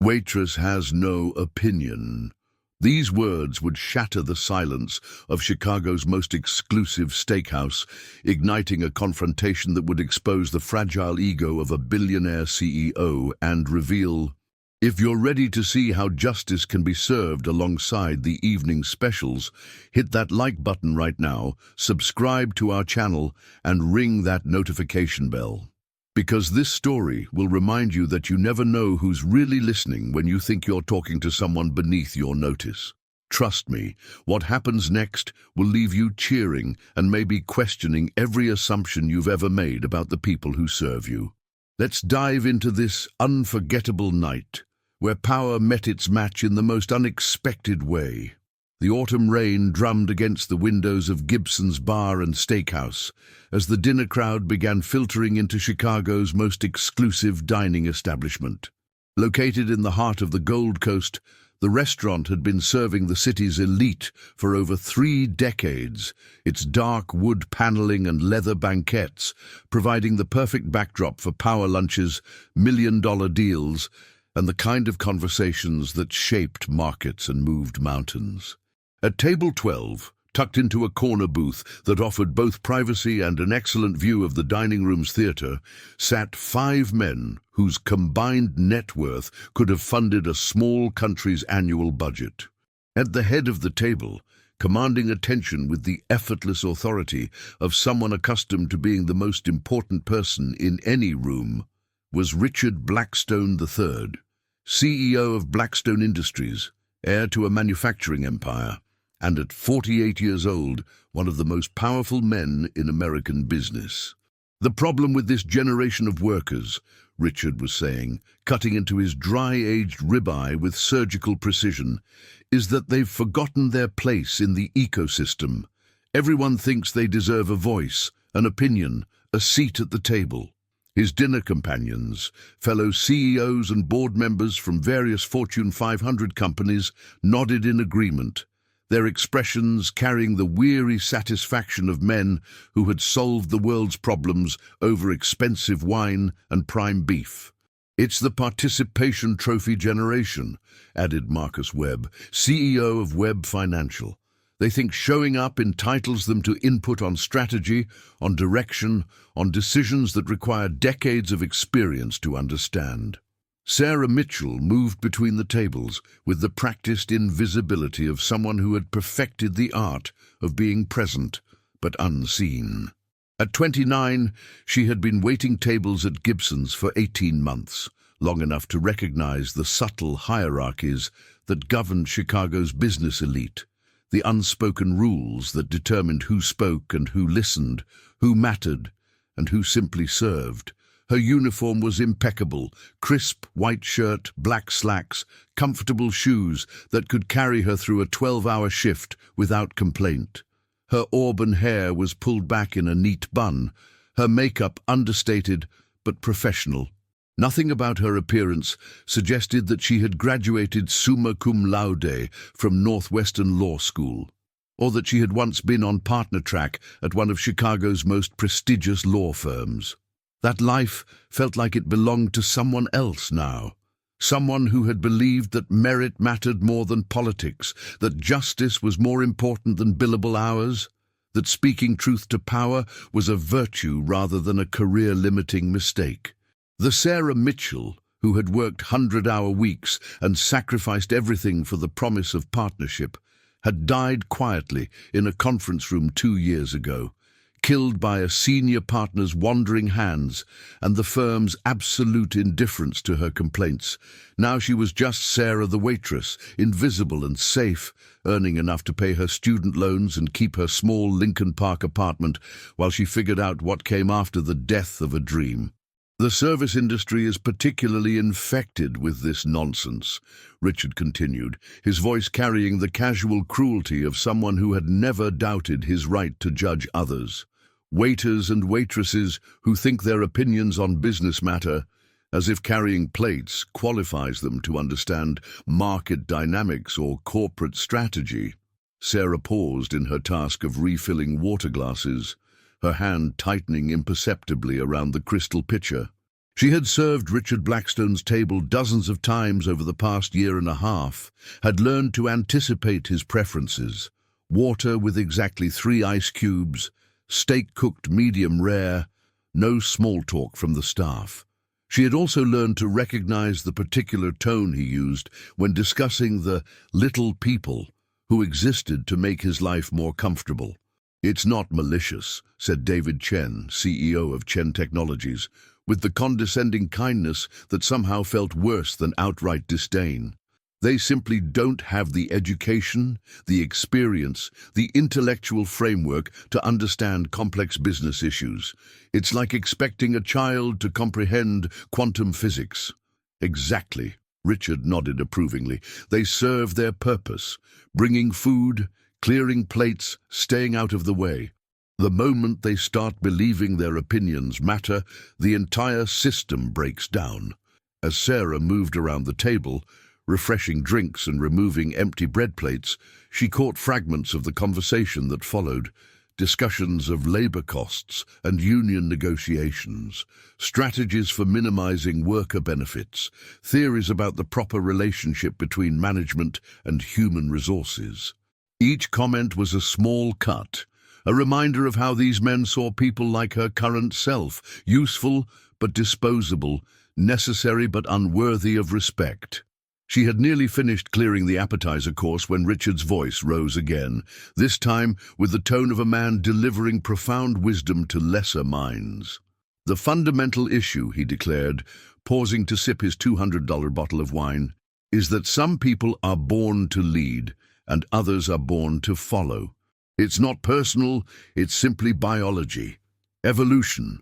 Waitress has no opinion. These words would shatter the silence of Chicago's most exclusive steakhouse, igniting a confrontation that would expose the fragile ego of a billionaire CEO and reveal, if you're ready to see how justice can be served alongside the evening specials, hit that like button right now, subscribe to our channel, and ring that notification bell. Because this story will remind you that you never know who's really listening when you think you're talking to someone beneath your notice. Trust me, what happens next will leave you cheering and maybe questioning every assumption you've ever made about the people who serve you. Let's dive into this unforgettable night, where power met its match in the most unexpected way. The autumn rain drummed against the windows of Gibson's Bar and Steakhouse as the dinner crowd began filtering into Chicago's most exclusive dining establishment. Located in the heart of the Gold Coast, the restaurant had been serving the city's elite for over 3 decades, its dark wood paneling and leather banquettes providing the perfect backdrop for power lunches, million-dollar deals, and the kind of conversations that shaped markets and moved mountains. At table 12, tucked into a corner booth that offered both privacy and an excellent view of the dining room's theater, sat 5 men whose combined net worth could have funded a small country's annual budget. At the head of the table, commanding attention with the effortless authority of someone accustomed to being the most important person in any room, was Richard Blackstone III, CEO of Blackstone Industries, heir to a manufacturing empire, and at 48 years old, one of the most powerful men in American business. The problem with this generation of workers, Richard was saying, cutting into his dry-aged ribeye with surgical precision, is that they've forgotten their place in the ecosystem. Everyone thinks they deserve a voice, an opinion, a seat at the table. His dinner companions, fellow CEOs and board members from various Fortune 500 companies, nodded in agreement, their expressions carrying the weary satisfaction of men who had solved the world's problems over expensive wine and prime beef. "It's the participation trophy generation," added Marcus Webb, CEO of Webb Financial. "They think showing up entitles them to input on strategy, on direction, on decisions that require decades of experience to understand." Sarah Mitchell moved between the tables with the practiced invisibility of someone who had perfected the art of being present but unseen. At 29, she had been waiting tables at Gibson's for 18 months, long enough to recognize the subtle hierarchies that governed Chicago's business elite, the unspoken rules that determined who spoke and who listened, who mattered and who simply served. Her uniform was impeccable, crisp white shirt, black slacks, comfortable shoes that could carry her through a 12-hour shift without complaint. Her auburn hair was pulled back in a neat bun, her makeup understated but professional. Nothing about her appearance suggested that she had graduated summa cum laude from Northwestern Law School, or that she had once been on partner track at one of Chicago's most prestigious law firms. That life felt like it belonged to someone else now, someone who had believed that merit mattered more than politics, that justice was more important than billable hours, that speaking truth to power was a virtue rather than a career-limiting mistake. The Sarah Mitchell, who had worked 100-hour weeks and sacrificed everything for the promise of partnership, had died quietly in a conference room 2 years ago, killed by a senior partner's wandering hands and the firm's absolute indifference to her complaints. Now she was just Sarah the waitress, invisible and safe, earning enough to pay her student loans and keep her small Lincoln Park apartment while she figured out what came after the death of a dream. "The service industry is particularly infected with this nonsense," Richard continued, his voice carrying the casual cruelty of someone who had never doubted his right to judge others. "Waiters and waitresses who think their opinions on business matter, as if carrying plates qualifies them to understand market dynamics or corporate strategy." Sarah paused in her task of refilling water glasses, her hand tightening imperceptibly around the crystal pitcher. She had served Richard Blackstone's table dozens of times over the past year and a half, had learned to anticipate his preferences. Water with exactly 3 ice cubes, steak cooked medium rare, no small talk from the staff. She had also learned to recognize the particular tone he used when discussing the little people who existed to make his life more comfortable. "It's not malicious," said David Chen, CEO of Chen Technologies, with the condescending kindness that somehow felt worse than outright disdain. "They simply don't have the education, the experience, the intellectual framework to understand complex business issues. It's like expecting a child to comprehend quantum physics." "Exactly," Richard nodded approvingly. "They serve their purpose, bringing food, clearing plates, staying out of the way. The moment they start believing their opinions matter, the entire system breaks down." As Sarah moved around the table, refreshing drinks and removing empty bread plates, she caught fragments of the conversation that followed. Discussions of labor costs and union negotiations, strategies for minimizing worker benefits, theories about the proper relationship between management and human resources. Each comment was a small cut, a reminder of how these men saw people like her current self, useful but disposable, necessary but unworthy of respect. She had nearly finished clearing the appetizer course when Richard's voice rose again, this time with the tone of a man delivering profound wisdom to lesser minds. "The fundamental issue," he declared, pausing to sip his $200 bottle of wine, "is that some people are born to lead and others are born to follow. It's not personal, it's simply biology. Evolution.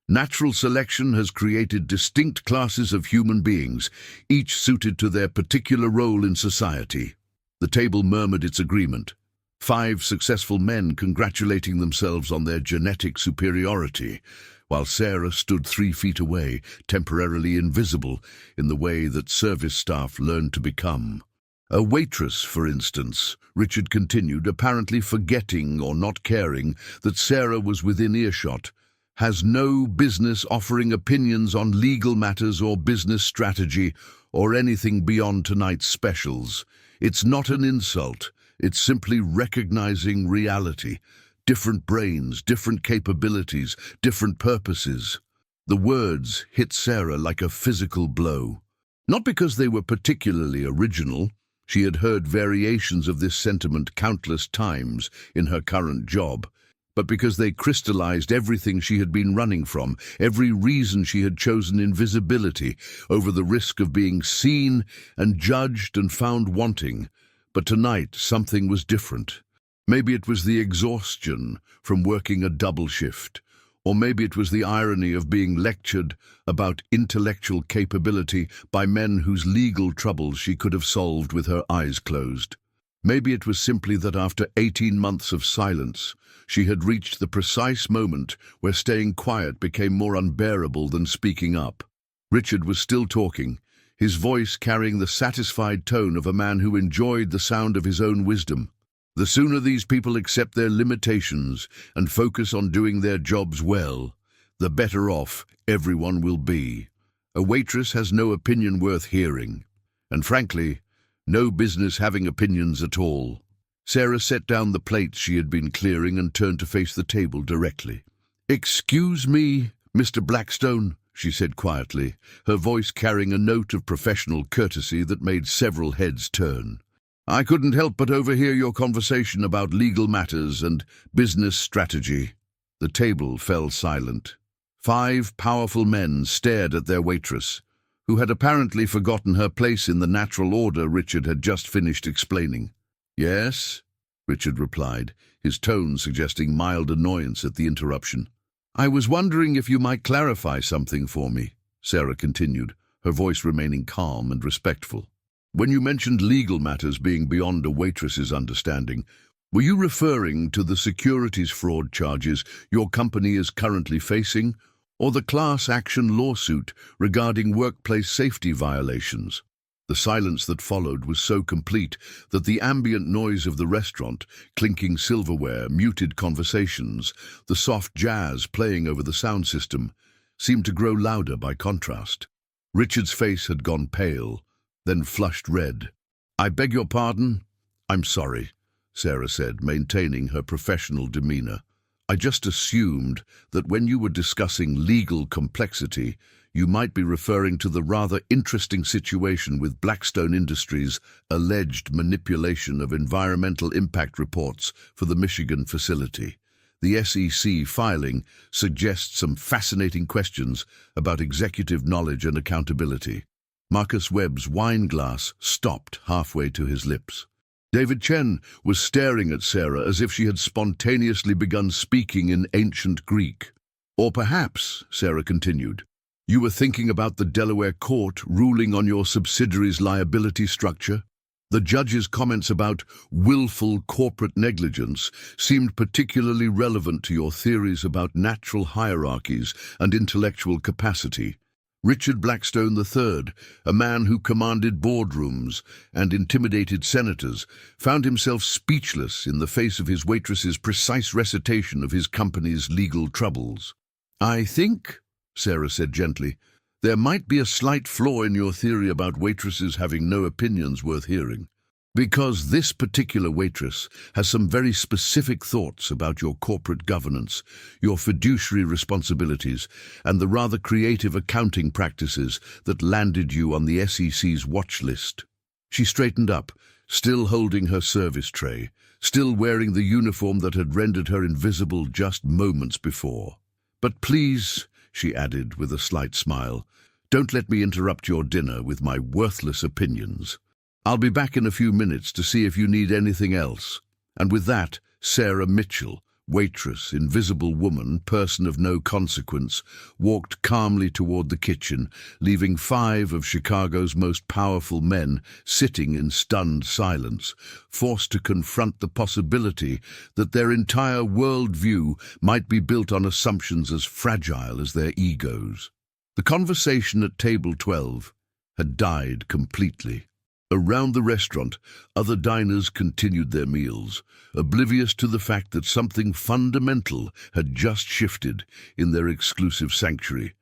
Natural selection has created distinct classes of human beings, each suited to their particular role in society." The table murmured its agreement. 5 successful men congratulating themselves on their genetic superiority, while Sarah stood 3 feet away, temporarily invisible in the way that service staff learned to become. "A waitress, for instance," Richard continued, apparently forgetting or not caring that Sarah was within earshot, "has no business offering opinions on legal matters or business strategy or anything beyond tonight's specials. It's not an insult, it's simply recognizing reality. Different brains, different capabilities, different purposes." The words hit Sarah like a physical blow. Not because they were particularly original. She had heard variations of this sentiment countless times in her current job, but because they crystallized everything she had been running from, every reason she had chosen invisibility over the risk of being seen and judged and found wanting. But tonight something was different. Maybe it was the exhaustion from working a double shift, or maybe it was the irony of being lectured about intellectual capability by men whose legal troubles she could have solved with her eyes closed. Maybe it was simply that after 18 months of silence, she had reached the precise moment where staying quiet became more unbearable than speaking up. Richard was still talking, his voice carrying the satisfied tone of a man who enjoyed the sound of his own wisdom. "The sooner these people accept their limitations and focus on doing their jobs well, the better off everyone will be. A waitress has no opinion worth hearing. And frankly, no business having opinions at all." Sarah set down the plates she had been clearing and turned to face the table directly. "Excuse me, Mr. Blackstone," she said quietly, her voice carrying a note of professional courtesy that made several heads turn. "I couldn't help but overhear your conversation about legal matters and business strategy." The table fell silent. 5 powerful men stared at their waitress, who had apparently forgotten her place in the natural order Richard had just finished explaining. "Yes," Richard replied, his tone suggesting mild annoyance at the interruption. "I was wondering if you might clarify something for me," Sarah continued, her voice remaining calm and respectful. "When you mentioned legal matters being beyond a waitress's understanding, were you referring to the securities fraud charges your company is currently facing, or the class action lawsuit regarding workplace safety violations?" The silence that followed was so complete that the ambient noise of the restaurant, clinking silverware, muted conversations, the soft jazz playing over the sound system, seemed to grow louder by contrast. Richard's face had gone pale, then flushed red. "I beg your pardon?" "I'm sorry," Sarah said, maintaining her professional demeanor. "I just assumed that when you were discussing legal complexity, you might be referring to the rather interesting situation with Blackstone Industries' alleged manipulation of environmental impact reports for the Michigan facility. The SEC filing suggests some fascinating questions about executive knowledge and accountability." Marcus Webb's wine glass stopped halfway to his lips. David Chen was staring at Sarah as if she had spontaneously begun speaking in ancient Greek. "Or perhaps," Sarah continued, "you were thinking about the Delaware court ruling on your subsidiary's liability structure? The judge's comments about willful corporate negligence seemed particularly relevant to your theories about natural hierarchies and intellectual capacity. Richard Blackstone III, a man who commanded boardrooms and intimidated senators, found himself speechless in the face of his waitress's precise recitation of his company's legal troubles. "I think," Sarah said gently, "there might be a slight flaw in your theory about waitresses having no opinions worth hearing. Because this particular waitress has some very specific thoughts about your corporate governance, your fiduciary responsibilities, and the rather creative accounting practices that landed you on the SEC's watch list." She straightened up, still holding her service tray, still wearing the uniform that had rendered her invisible just moments before. "But please," she added with a slight smile, "don't let me interrupt your dinner with my worthless opinions. I'll be back in a few minutes to see if you need anything else." And with that, Sarah Mitchell, waitress, invisible woman, person of no consequence, walked calmly toward the kitchen, leaving 5 of Chicago's most powerful men sitting in stunned silence, forced to confront the possibility that their entire worldview might be built on assumptions as fragile as their egos. The conversation at table 12 had died completely. Around the restaurant, other diners continued their meals, oblivious to the fact that something fundamental had just shifted in their exclusive sanctuary,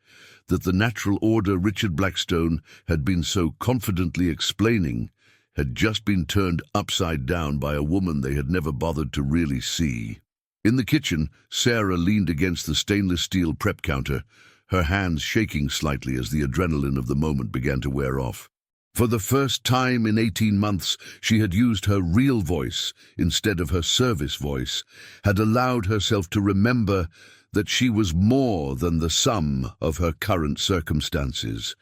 that the natural order Richard Blackstone had been so confidently explaining had just been turned upside down by a woman they had never bothered to really see. In the kitchen, Sarah leaned against the stainless steel prep counter, her hands shaking slightly as the adrenaline of the moment began to wear off. For the first time in 18 months, she had used her real voice instead of her service voice, had allowed herself to remember that she was more than the sum of her current circumstances.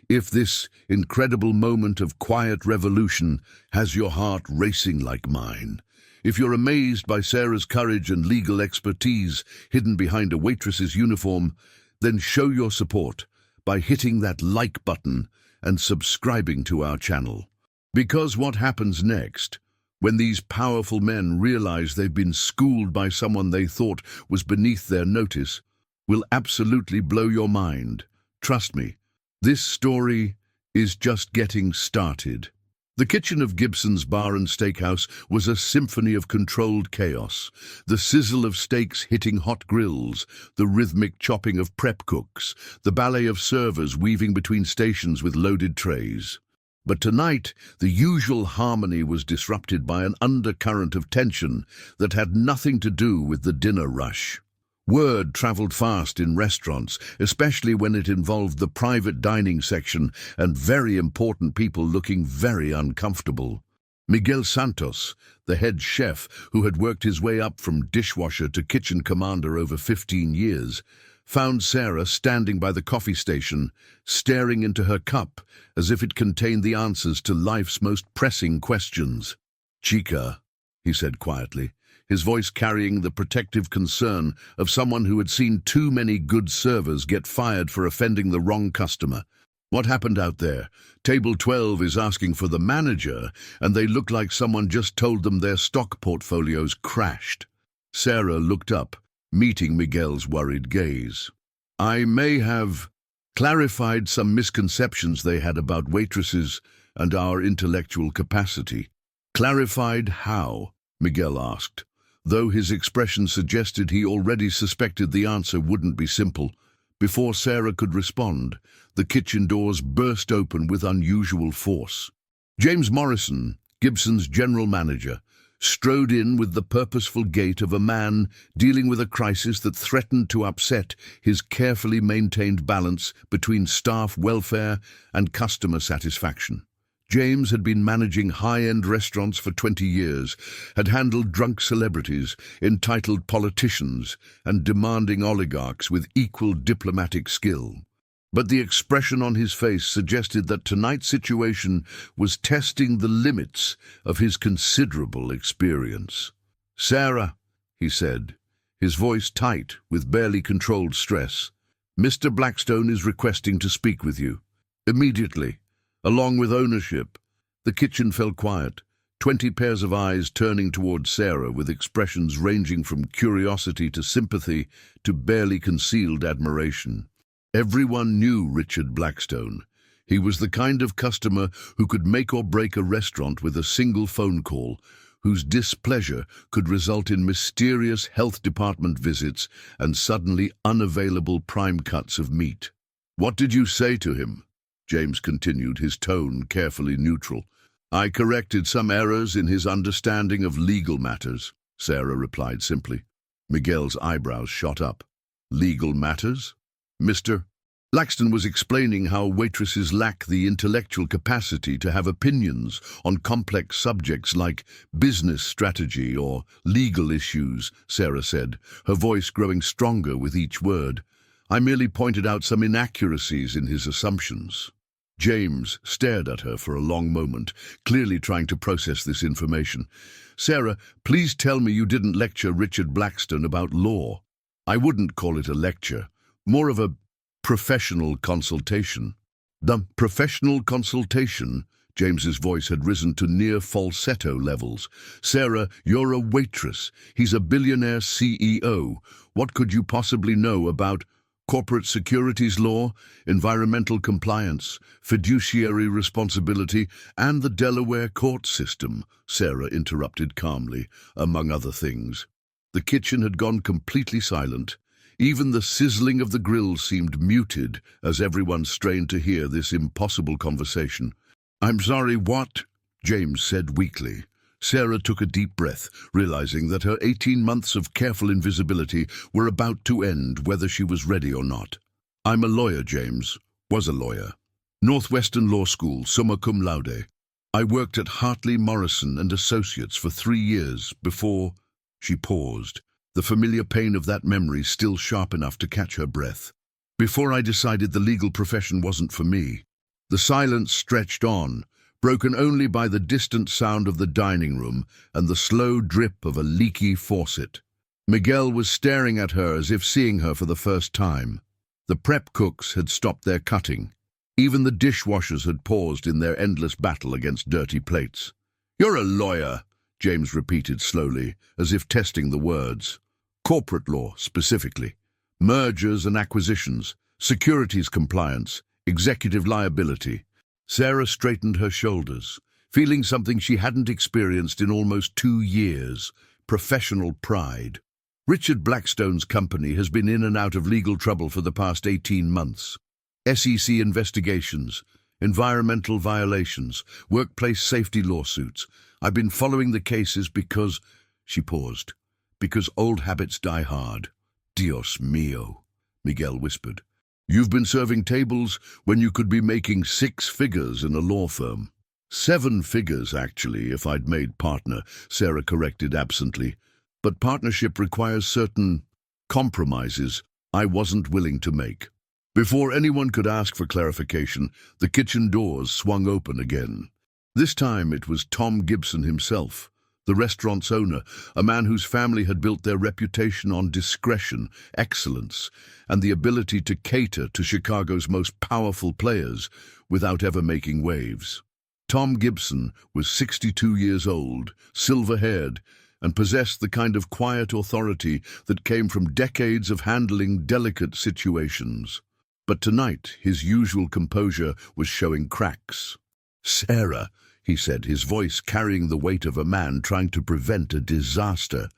If this incredible moment of quiet revolution has your heart racing like mine, if you're amazed by Sarah's courage and legal expertise hidden behind a waitress's uniform, then show your support by hitting that like button and subscribing to our channel. Because what happens next, when these powerful men realize they've been schooled by someone they thought was beneath their notice, will absolutely blow your mind. Trust me, this story is just getting started. The kitchen of Gibson's Bar and Steakhouse was a symphony of controlled chaos, the sizzle of steaks hitting hot grills, the rhythmic chopping of prep cooks, the ballet of servers weaving between stations with loaded trays. But tonight, the usual harmony was disrupted by an undercurrent of tension that had nothing to do with the dinner rush. Word traveled fast in restaurants, especially when it involved the private dining section and very important people looking very uncomfortable. Miguel Santos, the head chef who had worked his way up from dishwasher to kitchen commander over 15 years, found Sarah standing by the coffee station, staring into her cup as if it contained the answers to life's most pressing questions. "Chica," he said quietly, his voice carrying the protective concern of someone who had seen too many good servers get fired for offending the wrong customer. "What happened out there? Table 12 is asking for the manager, and they look like someone just told them their stock portfolios crashed." Sarah looked up, meeting Miguel's worried gaze. "I may have clarified some misconceptions they had about waitresses and our intellectual capacity." "Clarified how?" Miguel asked, though his expression suggested he already suspected the answer wouldn't be simple. Before Sarah could respond, the kitchen doors burst open with unusual force. James Morrison, Gibson's general manager, strode in with the purposeful gait of a man dealing with a crisis that threatened to upset his carefully maintained balance between staff welfare and customer satisfaction. James had been managing high-end restaurants for 20 years, had handled drunk celebrities, entitled politicians, and demanding oligarchs with equal diplomatic skill. But the expression on his face suggested that tonight's situation was testing the limits of his considerable experience. "Sarah," he said, his voice tight with barely controlled stress, "Mr. Blackstone is requesting to speak with you. Immediately. Along with ownership." The kitchen fell quiet, 20 pairs of eyes turning toward Sarah with expressions ranging from curiosity to sympathy to barely concealed admiration. Everyone knew Richard Blackstone. He was the kind of customer who could make or break a restaurant with a single phone call, whose displeasure could result in mysterious health department visits and suddenly unavailable prime cuts of meat. "What did you say to him?" James continued, his tone carefully neutral. "I corrected some errors in his understanding of legal matters," Sarah replied simply. Miguel's eyebrows shot up. "Legal matters? Mr. Blackstone was explaining how waitresses lack the intellectual capacity to have opinions on complex subjects like business strategy or legal issues," Sarah said, her voice growing stronger with each word. "I merely pointed out some inaccuracies in his assumptions." James stared at her for a long moment, clearly trying to process this information. "Sarah, please tell me you didn't lecture Richard Blackstone about law." "I wouldn't call it a lecture, more of a professional consultation." "The professional consultation?" James's voice had risen to near falsetto levels. "Sarah, you're a waitress. He's a billionaire CEO. What could you possibly know about corporate securities law, environmental compliance, fiduciary responsibility, and the Delaware court system?" Sarah interrupted calmly, among other things. The kitchen had gone completely silent. Even the sizzling of the grill seemed muted as everyone strained to hear this impossible conversation. "I'm sorry, what?" James said weakly. Sarah took a deep breath, realizing that her 18 months of careful invisibility were about to end, whether she was ready or not. "I'm a lawyer, James. Was a lawyer. Northwestern Law School, summa cum laude. I worked at Hartley, Morrison and Associates for 3 years before—" She paused, the familiar pain of that memory still sharp enough to catch her breath. "Before I decided the legal profession wasn't for me." The silence stretched on, broken only by the distant sound of the dining room and the slow drip of a leaky faucet. Miguel was staring at her as if seeing her for the first time. The prep cooks had stopped their cutting. Even the dishwashers had paused in their endless battle against dirty plates. "You're a lawyer," James repeated slowly, as if testing the words. "Corporate law, specifically. Mergers and acquisitions, securities compliance, executive liability." Sarah straightened her shoulders, feeling something she hadn't experienced in almost 2 years, professional pride. "Richard Blackstone's company has been in and out of legal trouble for the past 18 months. SEC investigations, environmental violations, workplace safety lawsuits. I've been following the cases because—" She paused. "Because old habits die hard." "Dios mío," Miguel whispered. "You've been serving tables when you could be making 6 figures in a law firm." 7 figures, actually, if I'd made partner," Sarah corrected absently. "But partnership requires certain compromises I wasn't willing to make." Before anyone could ask for clarification, the kitchen doors swung open again. This time it was Tom Gibson himself, the restaurant's owner, a man whose family had built their reputation on discretion, excellence, and the ability to cater to Chicago's most powerful players without ever making waves. Tom Gibson was 62 years old, silver-haired, and possessed the kind of quiet authority that came from decades of handling delicate situations. But tonight his usual composure was showing cracks. "Sarah," he said, his voice carrying the weight of a man trying to prevent a disaster,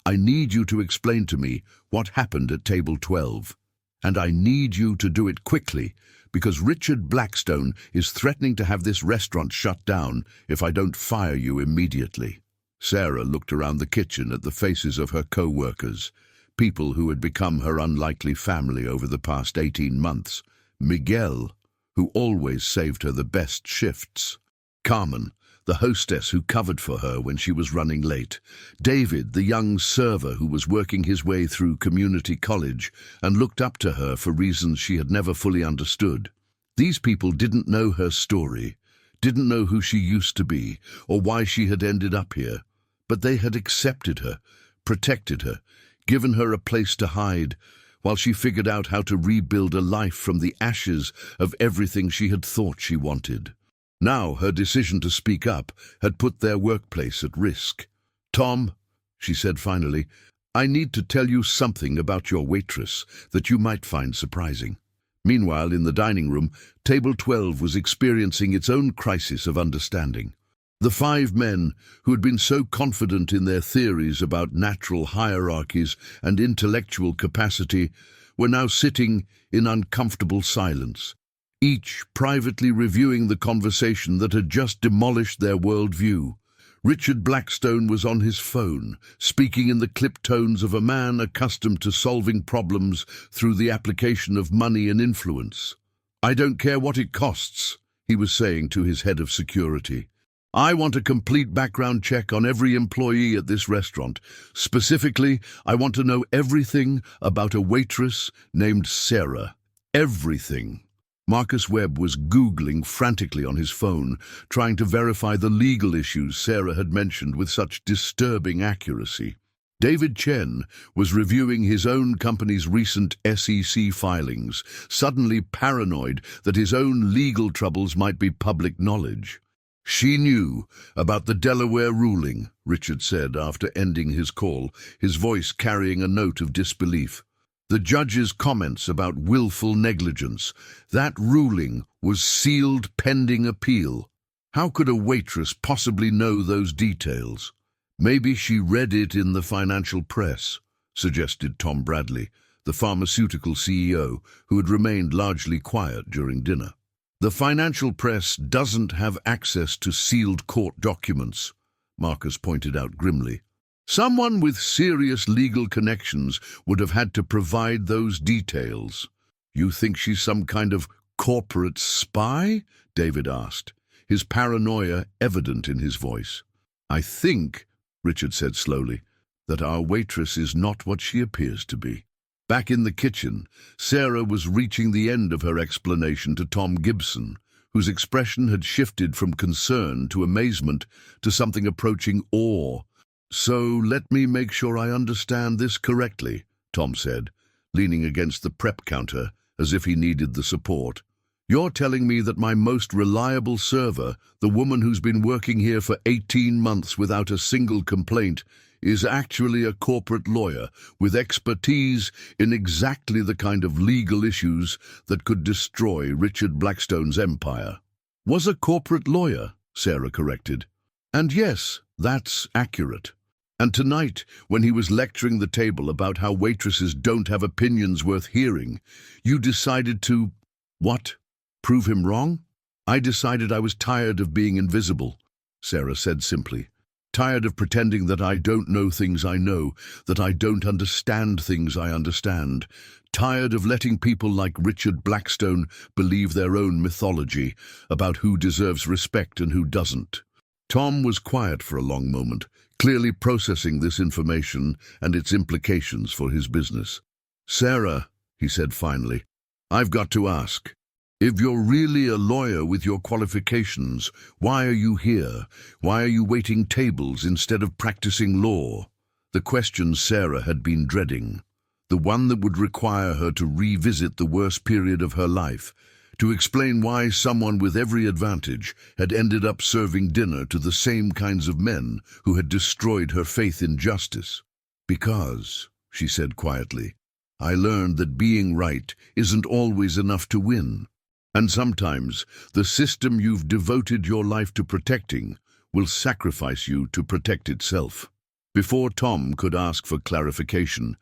"I need you to explain to me what happened at table 12. And I need you to do it quickly, because Richard Blackstone is threatening to have this restaurant shut down if I don't fire you immediately." Sarah looked around the kitchen at the faces of her co-workers, people who had become her unlikely family over the past 18 months. Miguel, who always saved her the best shifts. Carmen, the hostess who covered for her when she was running late. David, the young server who was working his way through community college and looked up to her for reasons she had never fully understood. These people didn't know her story, didn't know who she used to be, or why she had ended up here. But they had accepted her, protected her, given her a place to hide, while she figured out how to rebuild a life from the ashes of everything she had thought she wanted. Now her decision to speak up had put their workplace at risk. "Tom," she said finally, "I need to tell you something about your waitress that you might find surprising." Meanwhile, in the dining room, Table 12 was experiencing its own crisis of understanding. The 5 men, who had been so confident in their theories about natural hierarchies and intellectual capacity, were now sitting in uncomfortable silence, each privately reviewing the conversation that had just demolished their worldview. Richard Blackstone was on his phone, speaking in the clipped tones of a man accustomed to solving problems through the application of money and influence. "I don't care what it costs," he was saying to his head of security. "I want a complete background check on every employee at this restaurant. Specifically, I want to know everything about a waitress named Sarah. Everything." Marcus Webb was Googling frantically on his phone, trying to verify the legal issues Sarah had mentioned with such disturbing accuracy. David Chen was reviewing his own company's recent SEC filings, suddenly paranoid that his own legal troubles might be public knowledge. "She knew about the Delaware ruling," Richard said after ending his call, his voice carrying a note of disbelief. "The judge's comments about willful negligence. That ruling was sealed pending appeal. How could a waitress possibly know those details?" "Maybe she read it in the financial press," suggested Tom Bradley, the pharmaceutical CEO, who had remained largely quiet during dinner. "The financial press doesn't have access to sealed court documents," Marcus pointed out grimly. "Someone with serious legal connections would have had to provide those details." "You think she's some kind of corporate spy?" David asked, his paranoia evident in his voice. "I think," Richard said slowly, "that our waitress is not what she appears to be." Back in the kitchen, Sarah was reaching the end of her explanation to Tom Gibson, whose expression had shifted from concern to amazement to something approaching awe. "So let me make sure I understand this correctly," Tom said, leaning against the prep counter as if he needed the support. "You're telling me that my most reliable server, the woman who's been working here for 18 months without a single complaint, is actually a corporate lawyer with expertise in exactly the kind of legal issues that could destroy Richard Blackstone's empire." "Was a corporate lawyer," Sarah corrected. "And yes, that's accurate. And tonight, when he was lecturing the table about how waitresses don't have opinions worth hearing, you decided to—" "What? Prove him wrong?" "I decided I was tired of being invisible," Sarah said simply. "Tired of pretending that I don't know things I know, that I don't understand things I understand. Tired of letting people like Richard Blackstone believe their own mythology about who deserves respect and who doesn't." Tom was quiet for a long moment, clearly processing this information and its implications for his business. "Sarah," he said finally, "I've got to ask. If you're really a lawyer with your qualifications, why are you here? Why are you waiting tables instead of practicing law?" The question Sarah had been dreading, the one that would require her to revisit the worst period of her life, to explain why someone with every advantage had ended up serving dinner to the same kinds of men who had destroyed her faith in justice. "Because," she said quietly, "I learned that being right isn't always enough to win. And sometimes the system you've devoted your life to protecting will sacrifice you to protect itself." Before Tom could ask for clarification,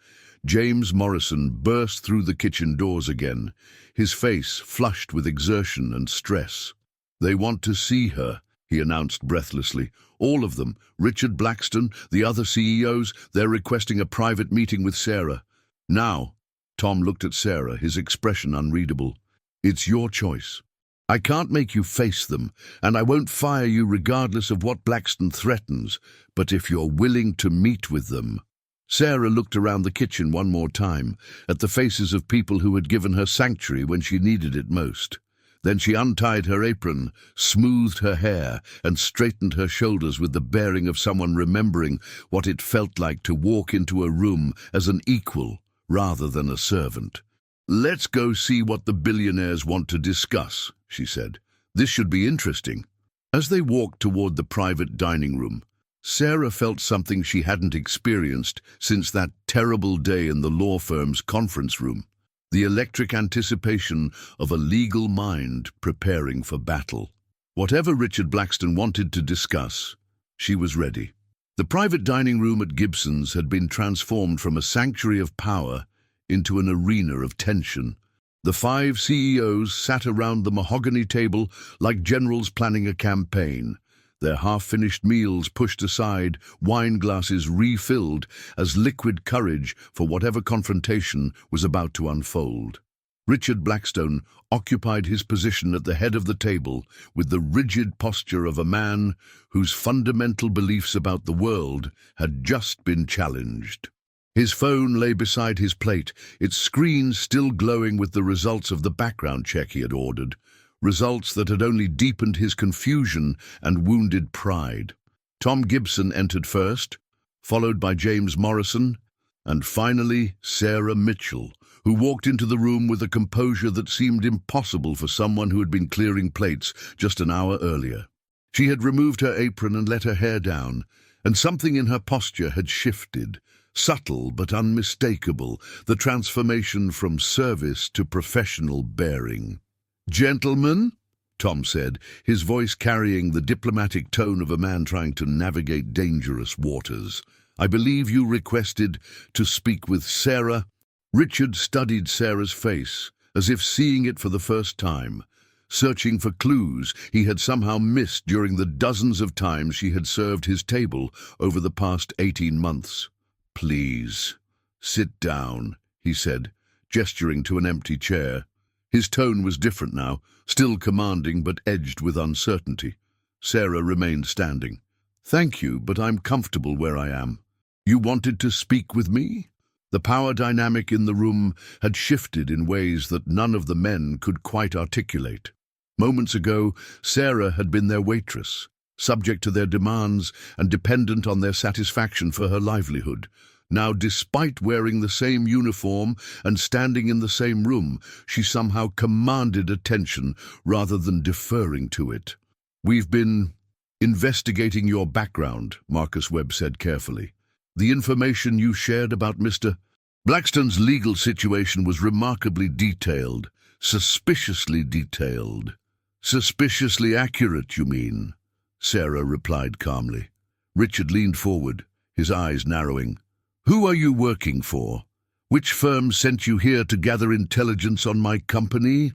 James Morrison burst through the kitchen doors again, his face flushed with exertion and stress. "They want to see her," he announced breathlessly. "All of them. Richard Blackstone, the other CEOs, they're requesting a private meeting with Sarah. Now." Tom looked at Sarah, his expression unreadable. "It's your choice. I can't make you face them, and I won't fire you regardless of what Blackstone threatens, but if you're willing to meet with them." Sarah looked around the kitchen one more time, at the faces of people who had given her sanctuary when she needed it most. Then she untied her apron, smoothed her hair, and straightened her shoulders with the bearing of someone remembering what it felt like to walk into a room as an equal rather than a servant. "Let's go see what the billionaires want to discuss," she said. "This should be interesting." As they walked toward the private dining room, Sarah felt something she hadn't experienced since that terrible day in the law firm's conference room. The electric anticipation of a legal mind preparing for battle. Whatever Richard Blackstone wanted to discuss, she was ready. The private dining room at Gibson's had been transformed from a sanctuary of power into an arena of tension. The 5 CEOs sat around the mahogany table like generals planning a campaign, their half-finished meals pushed aside, wine glasses refilled as liquid courage for whatever confrontation was about to unfold. Richard Blackstone occupied his position at the head of the table with the rigid posture of a man whose fundamental beliefs about the world had just been challenged. His phone lay beside his plate, its screen still glowing with the results of the background check he had ordered, results that had only deepened his confusion and wounded pride. Tom Gibson entered first, followed by James Morrison, and finally Sarah Mitchell, who walked into the room with a composure that seemed impossible for someone who had been clearing plates just an hour earlier. She had removed her apron and let her hair down, and something in her posture had shifted, subtle but unmistakable, the transformation from service to professional bearing. "Gentlemen," Tom said, his voice carrying the diplomatic tone of a man trying to navigate dangerous waters, "I believe you requested to speak with Sarah." Richard studied Sarah's face, as if seeing it for the first time, searching for clues he had somehow missed during the dozens of times she had served his table over the past 18 months. "Please, sit down," he said, gesturing to an empty chair. His tone was different now, still commanding but edged with uncertainty. Sarah remained standing. "Thank you, but I'm comfortable where I am." "You wanted to speak with me?" The power dynamic in the room had shifted in ways that none of the men could quite articulate. Moments ago, Sarah had been their waitress, subject to their demands and dependent on their satisfaction for her livelihood. Now, despite wearing the same uniform and standing in the same room, she somehow commanded attention rather than deferring to it. "We've been investigating your background," Marcus Webb said carefully. "The information you shared about Mr. Blackstone's legal situation was remarkably detailed, suspiciously detailed." "Suspiciously accurate, you mean?" Sarah replied calmly. Richard leaned forward, his eyes narrowing. "Who are you working for? Which firm sent you here to gather intelligence on my company?"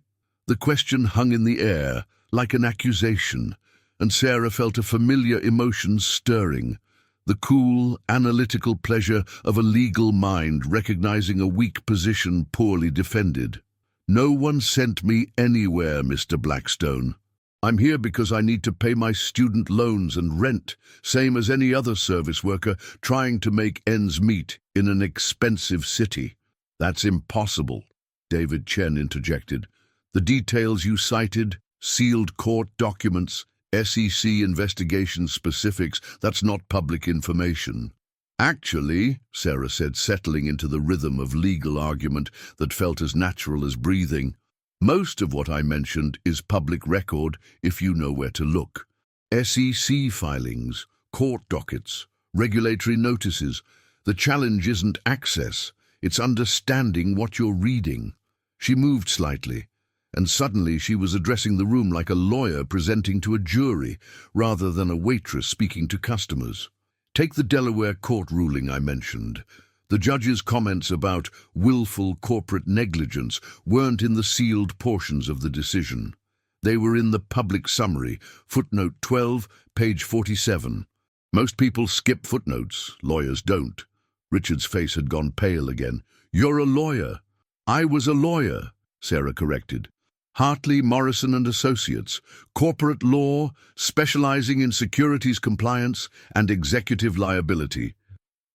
The question hung in the air, like an accusation, and Sarah felt a familiar emotion stirring, the cool, analytical pleasure of a legal mind recognizing a weak position poorly defended. "No one sent me anywhere, Mr. Blackstone. I'm here because I need to pay my student loans and rent, same as any other service worker trying to make ends meet in an expensive city." "That's impossible," David Chen interjected. "The details you cited, sealed court documents, SEC investigation specifics, that's not public information." "Actually," Sarah said, settling into the rhythm of legal argument that felt as natural as breathing, "most of what I mentioned is public record if you know where to look. SEC filings, court dockets, regulatory notices. The challenge isn't access, it's understanding what you're reading." She moved slightly, and suddenly she was addressing the room like a lawyer presenting to a jury rather than a waitress speaking to customers. Take the Delaware court ruling I mentioned. The judge's comments about willful corporate negligence weren't in the sealed portions of the decision. They were in the public summary, footnote 12, page 47. Most people skip footnotes, lawyers don't. Richard's face had gone pale again. You're a lawyer. I was a lawyer, Sarah corrected. Hartley, Morrison and Associates, corporate law, specializing in securities compliance and executive liability.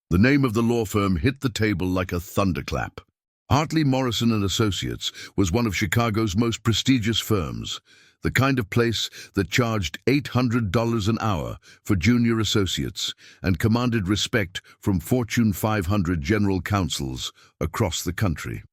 The name of the law firm hit the table like a thunderclap. Hartley, Morrison and Associates was one of Chicago's most prestigious firms, the kind of place that charged $800 an hour for junior associates and commanded respect from Fortune 500 general counsels across the country.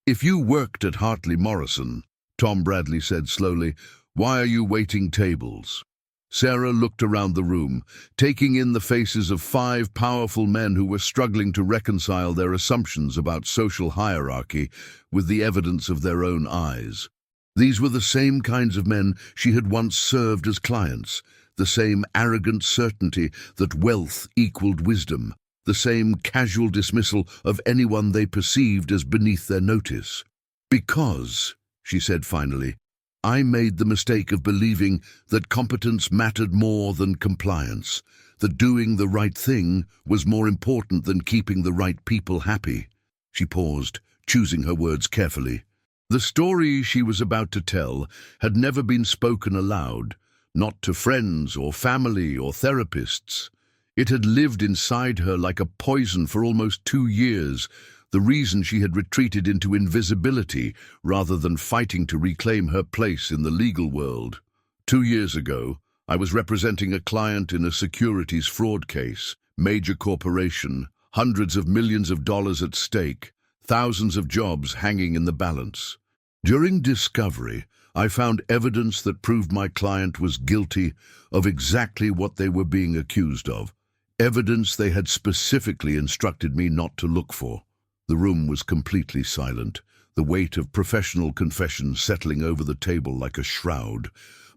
If you worked at Hartley Morrison, Tom Bradley said slowly, why are you waiting tables? Sarah looked around the room, taking in the faces of 5 powerful men who were struggling to reconcile their assumptions about social hierarchy with the evidence of their own eyes. These were the same kinds of men she had once served as clients, the same arrogant certainty that wealth equaled wisdom, the same casual dismissal of anyone they perceived as beneath their notice. Because, she said finally, I made the mistake of believing that competence mattered more than compliance, that doing the right thing was more important than keeping the right people happy. She paused, choosing her words carefully. The story she was about to tell had never been spoken aloud, not to friends or family or therapists. It had lived inside her like a poison for almost 2 years, the reason she had retreated into invisibility rather than fighting to reclaim her place in the legal world. 2 years ago, I was representing a client in a securities fraud case, major corporation, hundreds of millions of dollars at stake, thousands of jobs hanging in the balance. During discovery, I found evidence that proved my client was guilty of exactly what they were being accused of, evidence they had specifically instructed me not to look for. The room was completely silent, the weight of professional confession settling over the table like a shroud.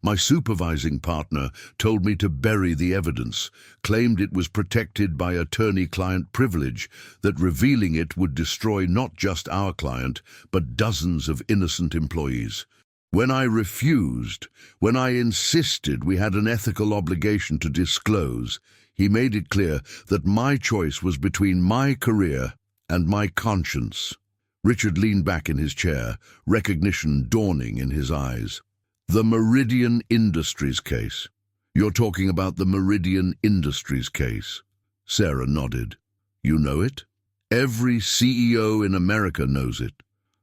My supervising partner told me to bury the evidence, claimed it was protected by attorney-client privilege, that revealing it would destroy not just our client, but dozens of innocent employees. When I refused, when I insisted we had an ethical obligation to disclose, he made it clear that my choice was between my career and my conscience. Richard leaned back in his chair, recognition dawning in his eyes. The Meridian Industries case. You're talking about the Meridian Industries case. Sarah nodded. You know it? Every CEO in America knows it.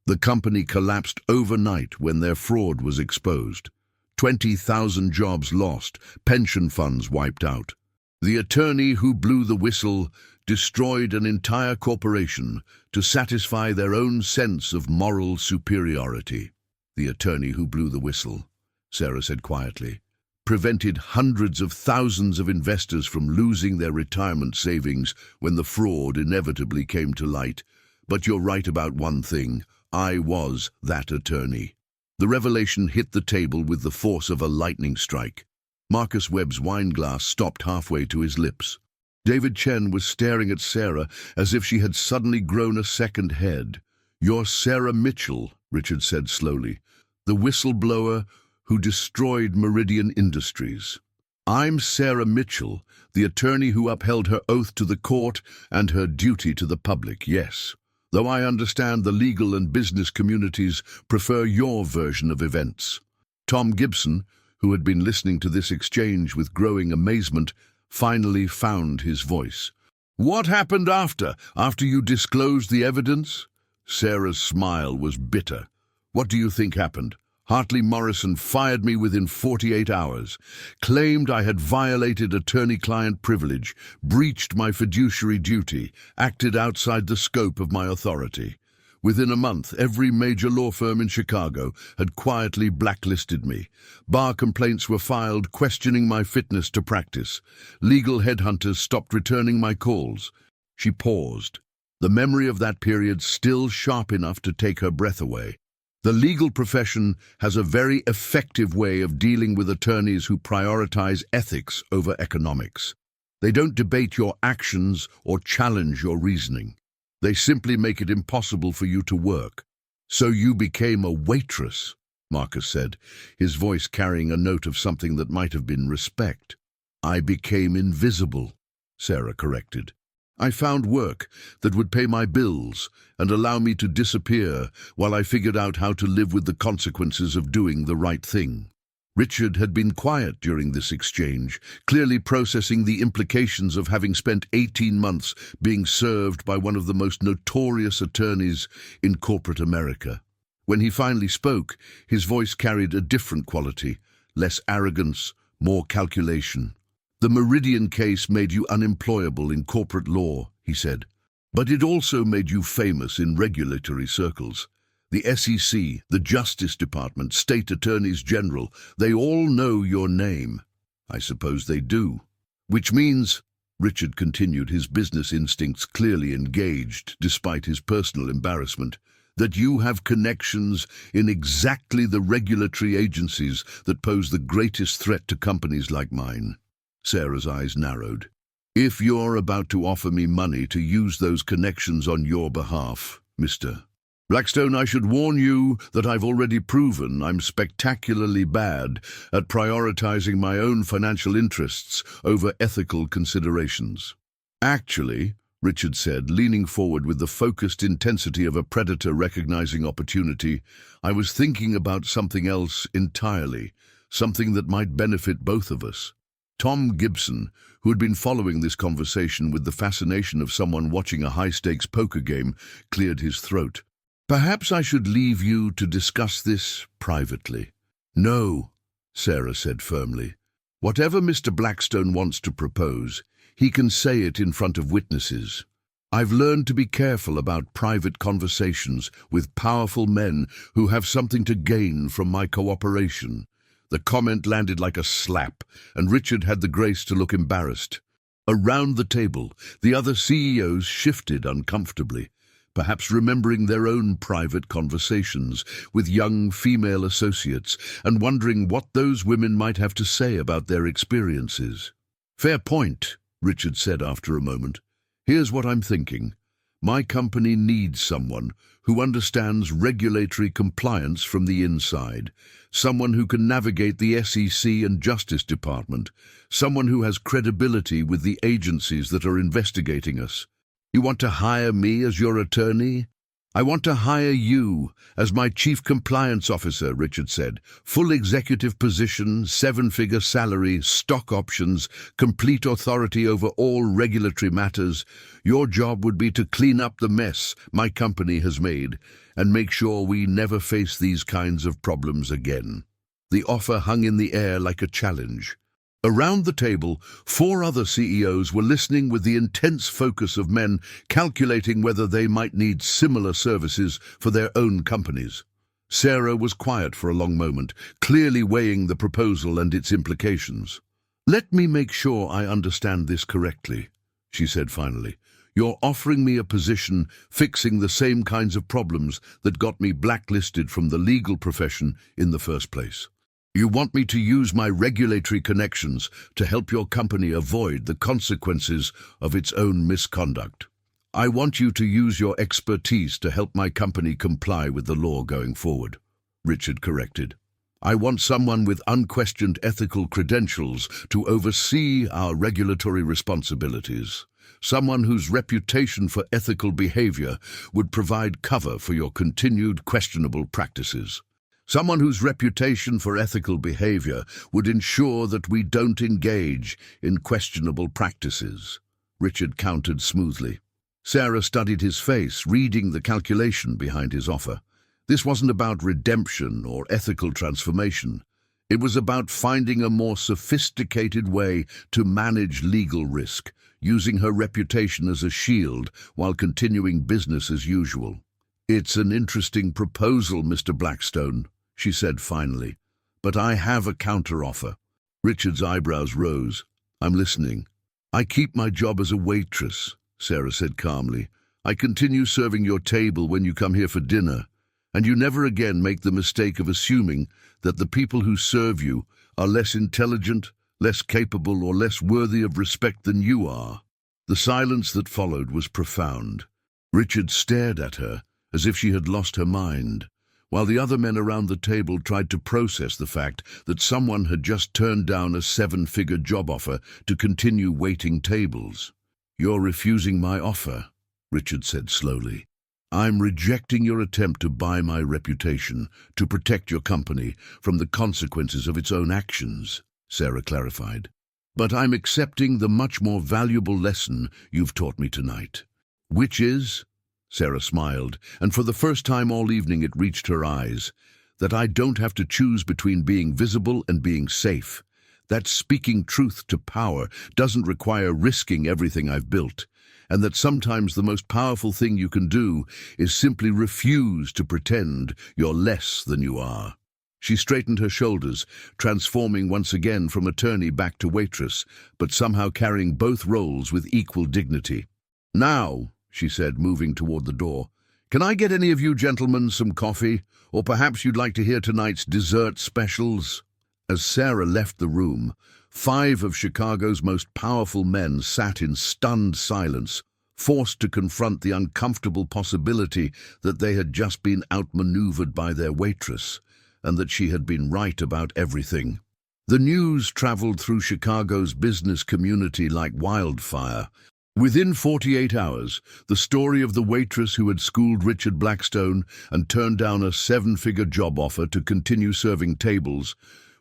The company collapsed overnight when their fraud was exposed. 20,000 jobs lost, pension funds wiped out. The attorney who blew the whistle destroyed an entire corporation to satisfy their own sense of moral superiority. The attorney who blew the whistle, Sarah said quietly, prevented hundreds of thousands of investors from losing their retirement savings when the fraud inevitably came to light. But you're right about one thing. I was that attorney. The revelation hit the table with the force of a lightning strike. Marcus Webb's wineglass stopped halfway to his lips. David Chen was staring at Sarah as if she had suddenly grown a second head. You're Sarah Mitchell, Richard said slowly, the whistleblower who destroyed Meridian Industries. I'm Sarah Mitchell, the attorney who upheld her oath to the court and her duty to the public, yes. Though I understand the legal and business communities prefer your version of events. Tom Gibson, who had been listening to this exchange with growing amazement, finally found his voice. What happened after you disclosed the evidence? Sarah's smile was bitter. What do you think happened? Hartley Morrison fired me within 48 hours, claimed I had violated attorney-client privilege, breached my fiduciary duty, acted outside the scope of my authority. Within a month, every major law firm in Chicago had quietly blacklisted me. Bar complaints were filed questioning my fitness to practice. Legal headhunters stopped returning my calls. She paused, the memory of that period still sharp enough to take her breath away. The legal profession has a very effective way of dealing with attorneys who prioritize ethics over economics. They don't debate your actions or challenge your reasoning. They simply make it impossible for you to work. So you became a waitress, Marcus said, his voice carrying a note of something that might have been respect. I became invisible, Sarah corrected. I found work that would pay my bills and allow me to disappear while I figured out how to live with the consequences of doing the right thing. Richard had been quiet during this exchange, clearly processing the implications of having spent 18 months being served by one of the most notorious attorneys in corporate America. When he finally spoke, his voice carried a different quality, less arrogance, more calculation. The Meridian case made you unemployable in corporate law, he said, but it also made you famous in regulatory circles. The SEC, the Justice Department, state attorneys general, they all know your name. I suppose they do. Which means, Richard continued, his business instincts clearly engaged despite his personal embarrassment, that you have connections in exactly the regulatory agencies that pose the greatest threat to companies like mine. Sarah's eyes narrowed. If you're about to offer me money to use those connections on your behalf, Mr. Blackstone, I should warn you that I've already proven I'm spectacularly bad at prioritizing my own financial interests over ethical considerations. Actually, Richard said, leaning forward with the focused intensity of a predator recognizing opportunity, I was thinking about something else entirely, something that might benefit both of us. Tom Gibson, who had been following this conversation with the fascination of someone watching a high-stakes poker game, cleared his throat. Perhaps I should leave you to discuss this privately. No, Sarah said firmly. Whatever Mr. Blackstone wants to propose, he can say it in front of witnesses. I've learned to be careful about private conversations with powerful men who have something to gain from my cooperation. The comment landed like a slap, and Richard had the grace to look embarrassed. Around the table, the other CEOs shifted uncomfortably, perhaps remembering their own private conversations with young female associates and wondering what those women might have to say about their experiences. Fair point, Richard said after a moment. Here's what I'm thinking. My company needs someone who understands regulatory compliance from the inside, someone who can navigate the SEC and Justice Department, someone who has credibility with the agencies that are investigating us. You want to hire me as your attorney? I want to hire you as my chief compliance officer, Richard said. Full executive position, 7-figure salary, stock options, complete authority over all regulatory matters. Your job would be to clean up the mess my company has made and make sure we never face these kinds of problems again. The offer hung in the air like a challenge. Around the table, 4 other CEOs were listening with the intense focus of men calculating whether they might need similar services for their own companies. Sarah was quiet for a long moment, clearly weighing the proposal and its implications. Let me make sure I understand this correctly, she said finally. You're offering me a position fixing the same kinds of problems that got me blacklisted from the legal profession in the first place. You want me to use my regulatory connections to help your company avoid the consequences of its own misconduct. I want you to use your expertise to help my company comply with the law going forward, Richard corrected. I want someone with unquestioned ethical credentials to oversee our regulatory responsibilities. Someone whose reputation for ethical behavior would provide cover for your continued questionable practices. Someone whose reputation for ethical behavior would ensure that we don't engage in questionable practices, Richard countered smoothly. Sarah studied his face, reading the calculation behind his offer. This wasn't about redemption or ethical transformation. It was about finding a more sophisticated way to manage legal risk, using her reputation as a shield while continuing business as usual. It's an interesting proposal, Mr. Blackstone, she said finally, but I have a counteroffer. Richard's eyebrows rose. I'm listening. I keep my job as a waitress, Sarah said calmly. I continue serving your table when you come here for dinner, and you never again make the mistake of assuming that the people who serve you are less intelligent, less capable or less worthy of respect than you are." The silence that followed was profound. Richard stared at her as if she had lost her mind, while the other men around the table tried to process the fact that someone had just turned down a seven-figure job offer to continue waiting tables. "You're refusing my offer," Richard said slowly. "I'm rejecting your attempt to buy my reputation, to protect your company from the consequences of its own actions," Sarah clarified. "But I'm accepting the much more valuable lesson you've taught me tonight." "Which is?" Sarah smiled, and for the first time all evening it reached her eyes, "that I don't have to choose between being visible and being safe. That speaking truth to power doesn't require risking everything I've built, and that sometimes the most powerful thing you can do is simply refuse to pretend you're less than you are." She straightened her shoulders, transforming once again from attorney back to waitress, but somehow carrying both roles with equal dignity. "Now," she said, moving toward the door, "can I get any of you gentlemen some coffee? Or perhaps you'd like to hear tonight's dessert specials?" As Sarah left the room, 5 of Chicago's most powerful men sat in stunned silence, forced to confront the uncomfortable possibility that they had just been outmaneuvered by their waitress, and that she had been right about everything. The news traveled through Chicago's business community like wildfire. Within 48 hours, the story of the waitress who had schooled Richard Blackstone and turned down a 7-figure job offer to continue serving tables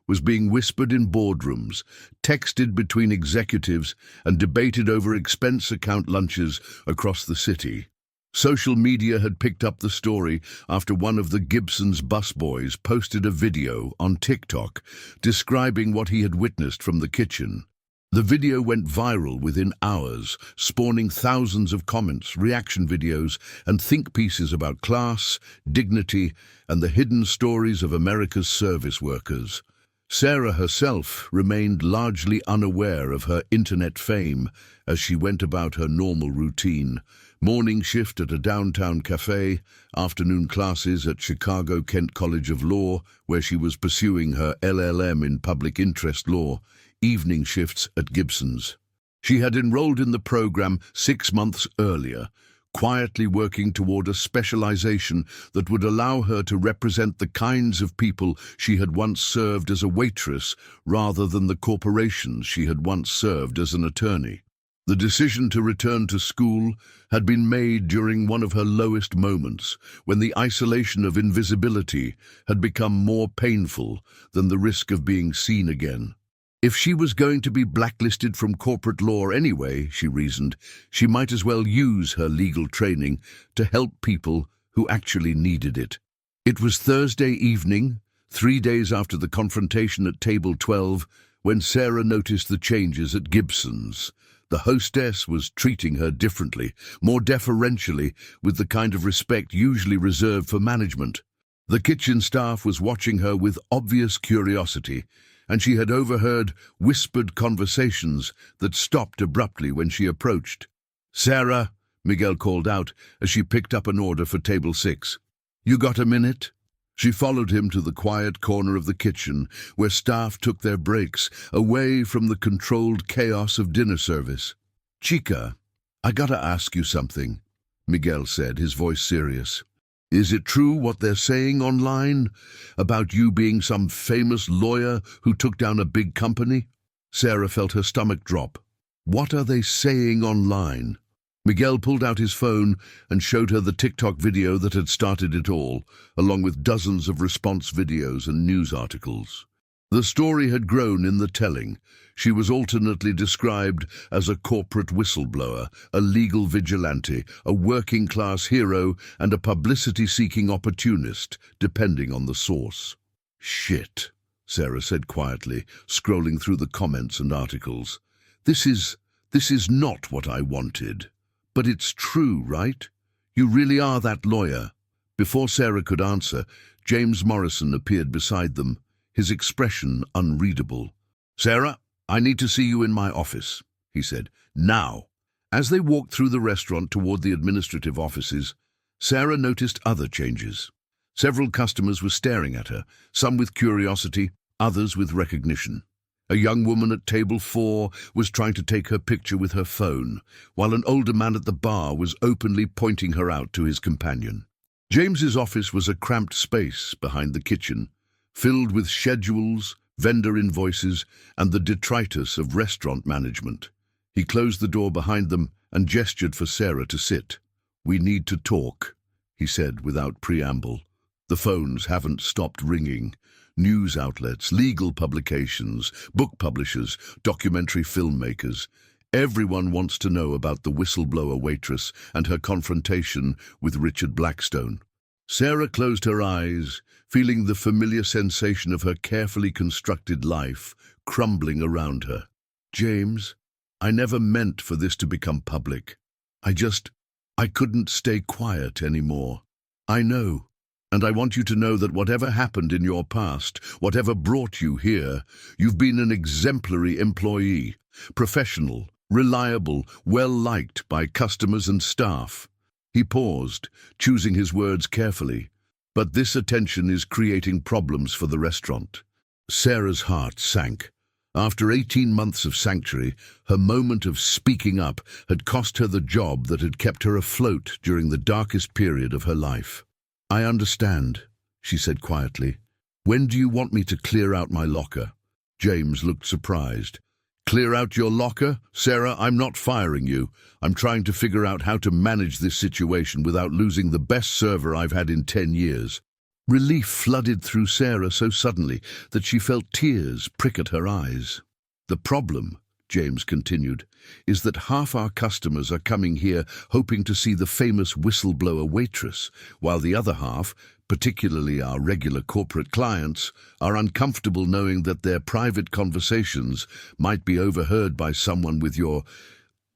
was being whispered in boardrooms, texted between executives, and debated over expense account lunches across the city. Social media had picked up the story after one of the Gibson's busboys posted a video on TikTok describing what he had witnessed from the kitchen. The video went viral within hours, spawning thousands of comments, reaction videos, and think pieces about class, dignity, and the hidden stories of America's service workers. Sarah herself remained largely unaware of her internet fame as she went about her normal routine: morning shift at a downtown cafe, afternoon classes at Chicago Kent College of Law, where she was pursuing her LLM in public interest law, evening shifts at Gibson's. She had enrolled in the program 6 months earlier, quietly working toward a specialization that would allow her to represent the kinds of people she had once served as a waitress rather than the corporations she had once served as an attorney. The decision to return to school had been made during one of her lowest moments, when the isolation of invisibility had become more painful than the risk of being seen again. If she was going to be blacklisted from corporate law anyway, she reasoned, she might as well use her legal training to help people who actually needed it. It was Thursday evening, 3 days after the confrontation at Table 12, when Sarah noticed the changes at Gibson's. The hostess was treating her differently, more deferentially, with the kind of respect usually reserved for management. The kitchen staff was watching her with obvious curiosity, and she had overheard whispered conversations that stopped abruptly when she approached. "Sarah," Miguel called out as she picked up an order for table 6. "You got a minute?" She followed him to the quiet corner of the kitchen, where staff took their breaks, away from the controlled chaos of dinner service. "Chica, I gotta ask you something," Miguel said, his voice serious. "Is it true what they're saying online about you being some famous lawyer who took down a big company?" Sarah felt her stomach drop. "What are they saying online?" Miguel pulled out his phone and showed her the TikTok video that had started it all, along with dozens of response videos and news articles. The story had grown in the telling. She was alternately described as a corporate whistleblower, a legal vigilante, a working-class hero, and a publicity-seeking opportunist, depending on the source. "Shit," Sarah said quietly, scrolling through the comments and articles. This is not what I wanted. But it's true, right? You really are that lawyer." Before Sarah could answer, James Morrison appeared beside them, his expression unreadable. "Sarah, I need to see you in my office," he said. "Now." As they walked through the restaurant toward the administrative offices, Sarah noticed other changes. Several customers were staring at her, some with curiosity, others with recognition. A young woman at table 4 was trying to take her picture with her phone, while an older man at the bar was openly pointing her out to his companion. James's office was a cramped space behind the kitchen, filled with schedules, vendor invoices, and the detritus of restaurant management. He closed the door behind them and gestured for Sarah to sit. "We need to talk," he said without preamble. "The phones haven't stopped ringing. News outlets, legal publications, book publishers, documentary filmmakers. Everyone wants to know about the whistleblower waitress and her confrontation with Richard Blackstone." Sarah closed her eyes, feeling the familiar sensation of her carefully constructed life crumbling around her. "James, I never meant for this to become public. I couldn't stay quiet anymore. I know. And I want you to know that whatever happened in your past, whatever brought you here, you've been an exemplary employee, professional, reliable, well-liked by customers and staff." He paused, choosing his words carefully. "But this attention is creating problems for the restaurant." Sarah's heart sank. After 18 months of sanctuary, her moment of speaking up had cost her the job that had kept her afloat during the darkest period of her life. "I understand," she said quietly. "When do you want me to clear out my locker?" James looked surprised. "Clear out your locker? Sarah, I'm not firing you. I'm trying to figure out how to manage this situation without losing the best server I've had in 10 years. Relief flooded through Sarah so suddenly that she felt tears prick at her eyes. "The problem," James continued, "is that half our customers are coming here hoping to see the famous whistleblower waitress, while the other half, particularly our regular corporate clients, are uncomfortable knowing that their private conversations might be overheard by someone with your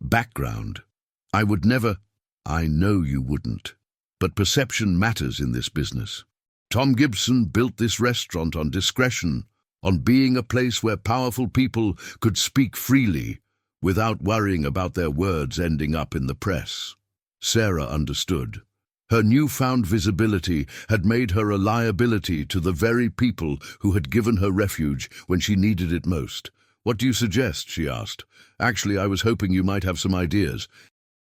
background. I would never—" "I know you wouldn't. But perception matters in this business. Tom Gibson built this restaurant on discretion, on being a place where powerful people could speak freely without worrying about their words ending up in the press." Sarah understood. Her newfound visibility had made her a liability to the very people who had given her refuge when she needed it most. "What do you suggest?" she asked. "Actually, I was hoping you might have some ideas.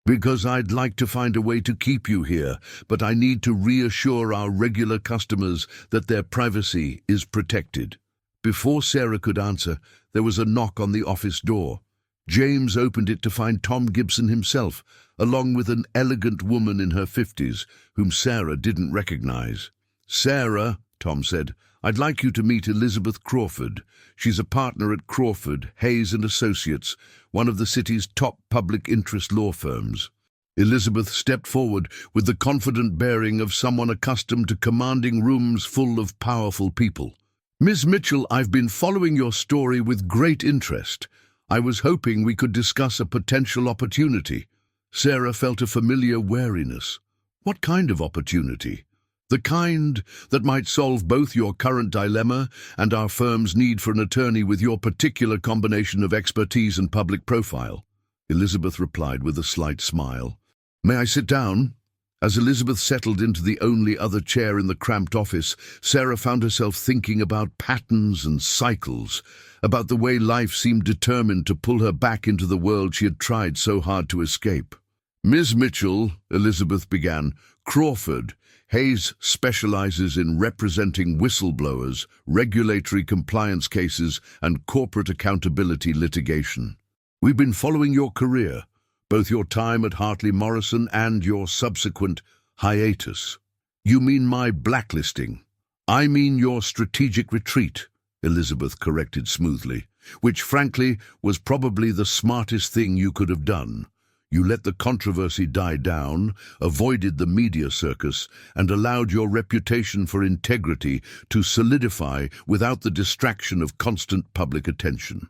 Because I'd like to find a way to keep you here, but I need to reassure our regular customers that their privacy is protected." Before Sarah could answer, there was a knock on the office door. James opened it to find Tom Gibson himself, along with an elegant woman in her 50s, whom Sarah didn't recognize. "Sarah," Tom said, "I'd like you to meet Elizabeth Crawford. She's a partner at Crawford, Hayes and Associates, one of the city's top public interest law firms." Elizabeth stepped forward with the confident bearing of someone accustomed to commanding rooms full of powerful people. "Ms. Mitchell, I've been following your story with great interest. I was hoping we could discuss a potential opportunity." Sarah felt a familiar wariness. "What kind of opportunity?" "The kind that might solve both your current dilemma and our firm's need for an attorney with your particular combination of expertise and public profile," Elizabeth replied with a slight smile. "May I sit down?" As Elizabeth settled into the only other chair in the cramped office, Sarah found herself thinking about patterns and cycles, about the way life seemed determined to pull her back into the world she had tried so hard to escape. "Ms. Mitchell," Elizabeth began, "Crawford, Hayes specializes in representing whistleblowers, regulatory compliance cases, and corporate accountability litigation. We've been following your career, both your time at Hartley Morrison and your subsequent hiatus." "You mean my blacklisting?" "I mean your strategic retreat," Elizabeth corrected smoothly, "which frankly was probably the smartest thing you could have done. You let the controversy die down, avoided the media circus, and allowed your reputation for integrity to solidify without the distraction of constant public attention."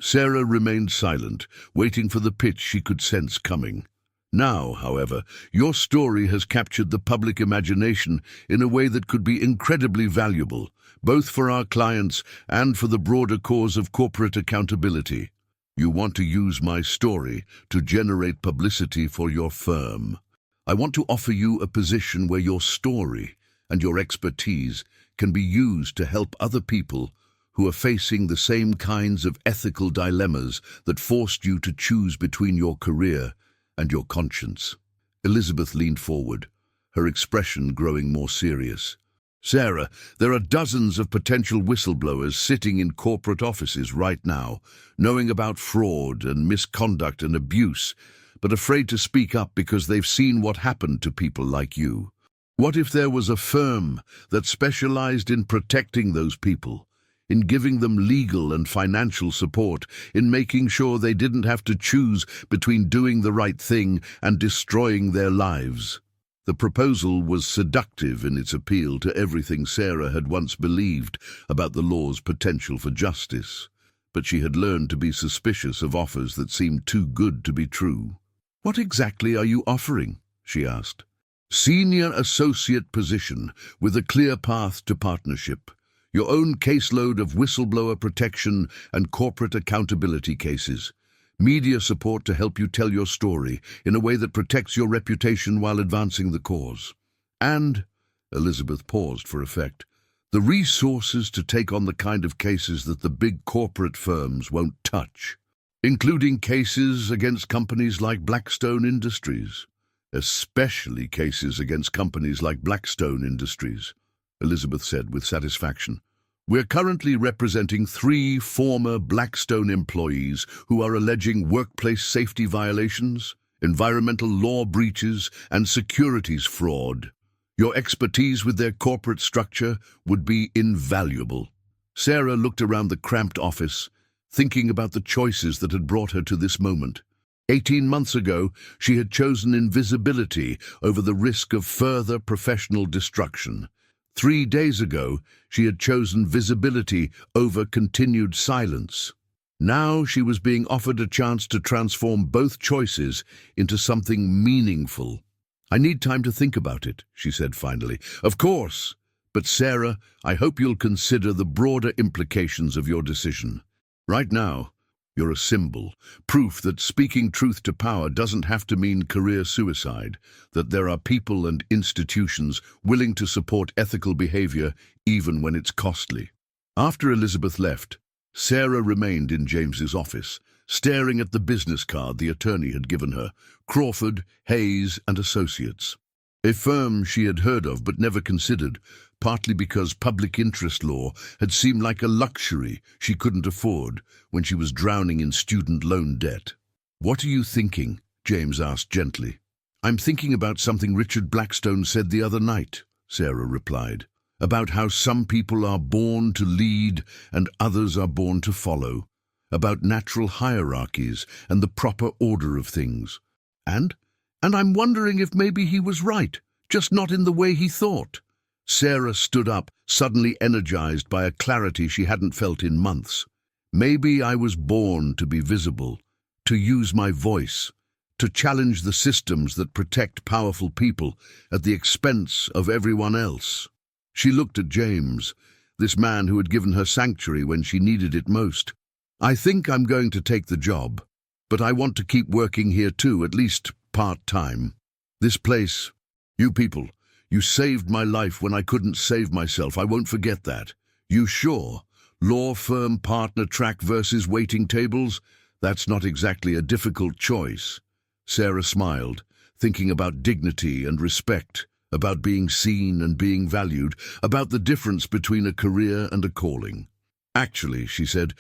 Sarah remained silent, waiting for the pitch she could sense coming. "Now, however, your story has captured the public imagination in a way that could be incredibly valuable, both for our clients and for the broader cause of corporate accountability. You want to use my story to generate publicity for your firm. I want to offer you a position where your story and your expertise can be used to help other people who are facing the same kinds of ethical dilemmas that forced you to choose between your career and your conscience. Elizabeth leaned forward, her expression growing more serious. Sarah, there are dozens of potential whistleblowers sitting in corporate offices right now, knowing about fraud and misconduct and abuse, but afraid to speak up because they've seen what happened to people like you. What if there was a firm that specialized in protecting those people, in giving them legal and financial support, in making sure they didn't have to choose between doing the right thing and destroying their lives? The proposal was seductive in its appeal to everything Sarah had once believed about the law's potential for justice, but she had learned to be suspicious of offers that seemed too good to be true. "What exactly are you offering?" she asked. "Senior associate position with a clear path to partnership. Your own caseload of whistleblower protection and corporate accountability cases. Media support to help you tell your story in a way that protects your reputation while advancing the cause. And," Elizabeth paused for effect, "the resources to take on the kind of cases that the big corporate firms won't touch, including cases against companies like Blackstone Industries." "Especially cases against companies like Blackstone Industries," Elizabeth said with satisfaction. "We're currently representing 3 former Blackstone employees who are alleging workplace safety violations, environmental law breaches, and securities fraud. Your expertise with their corporate structure would be invaluable." Sarah looked around the cramped office, thinking about the choices that had brought her to this moment. 18 months ago, she had chosen invisibility over the risk of further professional destruction. 3 days ago, she had chosen visibility over continued silence. Now she was being offered a chance to transform both choices into something meaningful. "I need time to think about it," she said finally. "Of course, but Sarah, I hope you'll consider the broader implications of your decision. Right now, you're a symbol, proof that speaking truth to power doesn't have to mean career suicide, that there are people and institutions willing to support ethical behavior even when it's costly." After Elizabeth left, Sarah remained in James's office, staring at the business card the attorney had given her, Crawford, Hayes and Associates. A firm she had heard of but never considered, partly because public interest law had seemed like a luxury she couldn't afford when she was drowning in student loan debt. "What are you thinking?" James asked gently. "I'm thinking about something Richard Blackstone said the other night," Sarah replied, "about how some people are born to lead and others are born to follow, about natural hierarchies and the proper order of things. And I'm wondering if maybe he was right, just not in the way he thought." Sarah stood up, suddenly energized by a clarity she hadn't felt in months. "Maybe I was born to be visible, to use my voice, to challenge the systems that protect powerful people at the expense of everyone else." She looked at James, this man who had given her sanctuary when she needed it most. "I think I'm going to take the job, but I want to keep working here too, at least part-time. This place, you people, you saved my life when I couldn't save myself. I won't forget that. You sure? Law firm partner track versus waiting tables? That's not exactly a difficult choice." Sarah smiled, thinking about dignity and respect, about being seen and being valued, about the difference between a career and a calling. "Actually," she said,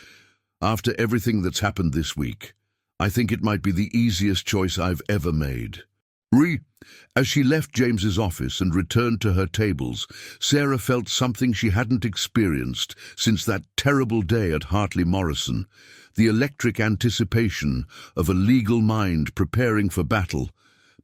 "after everything that's happened this week, I think it might be the easiest choice I've ever made." As she left James's office and returned to her tables, Sarah felt something she hadn't experienced since that terrible day at Hartley Morrison, the electric anticipation of a legal mind preparing for battle,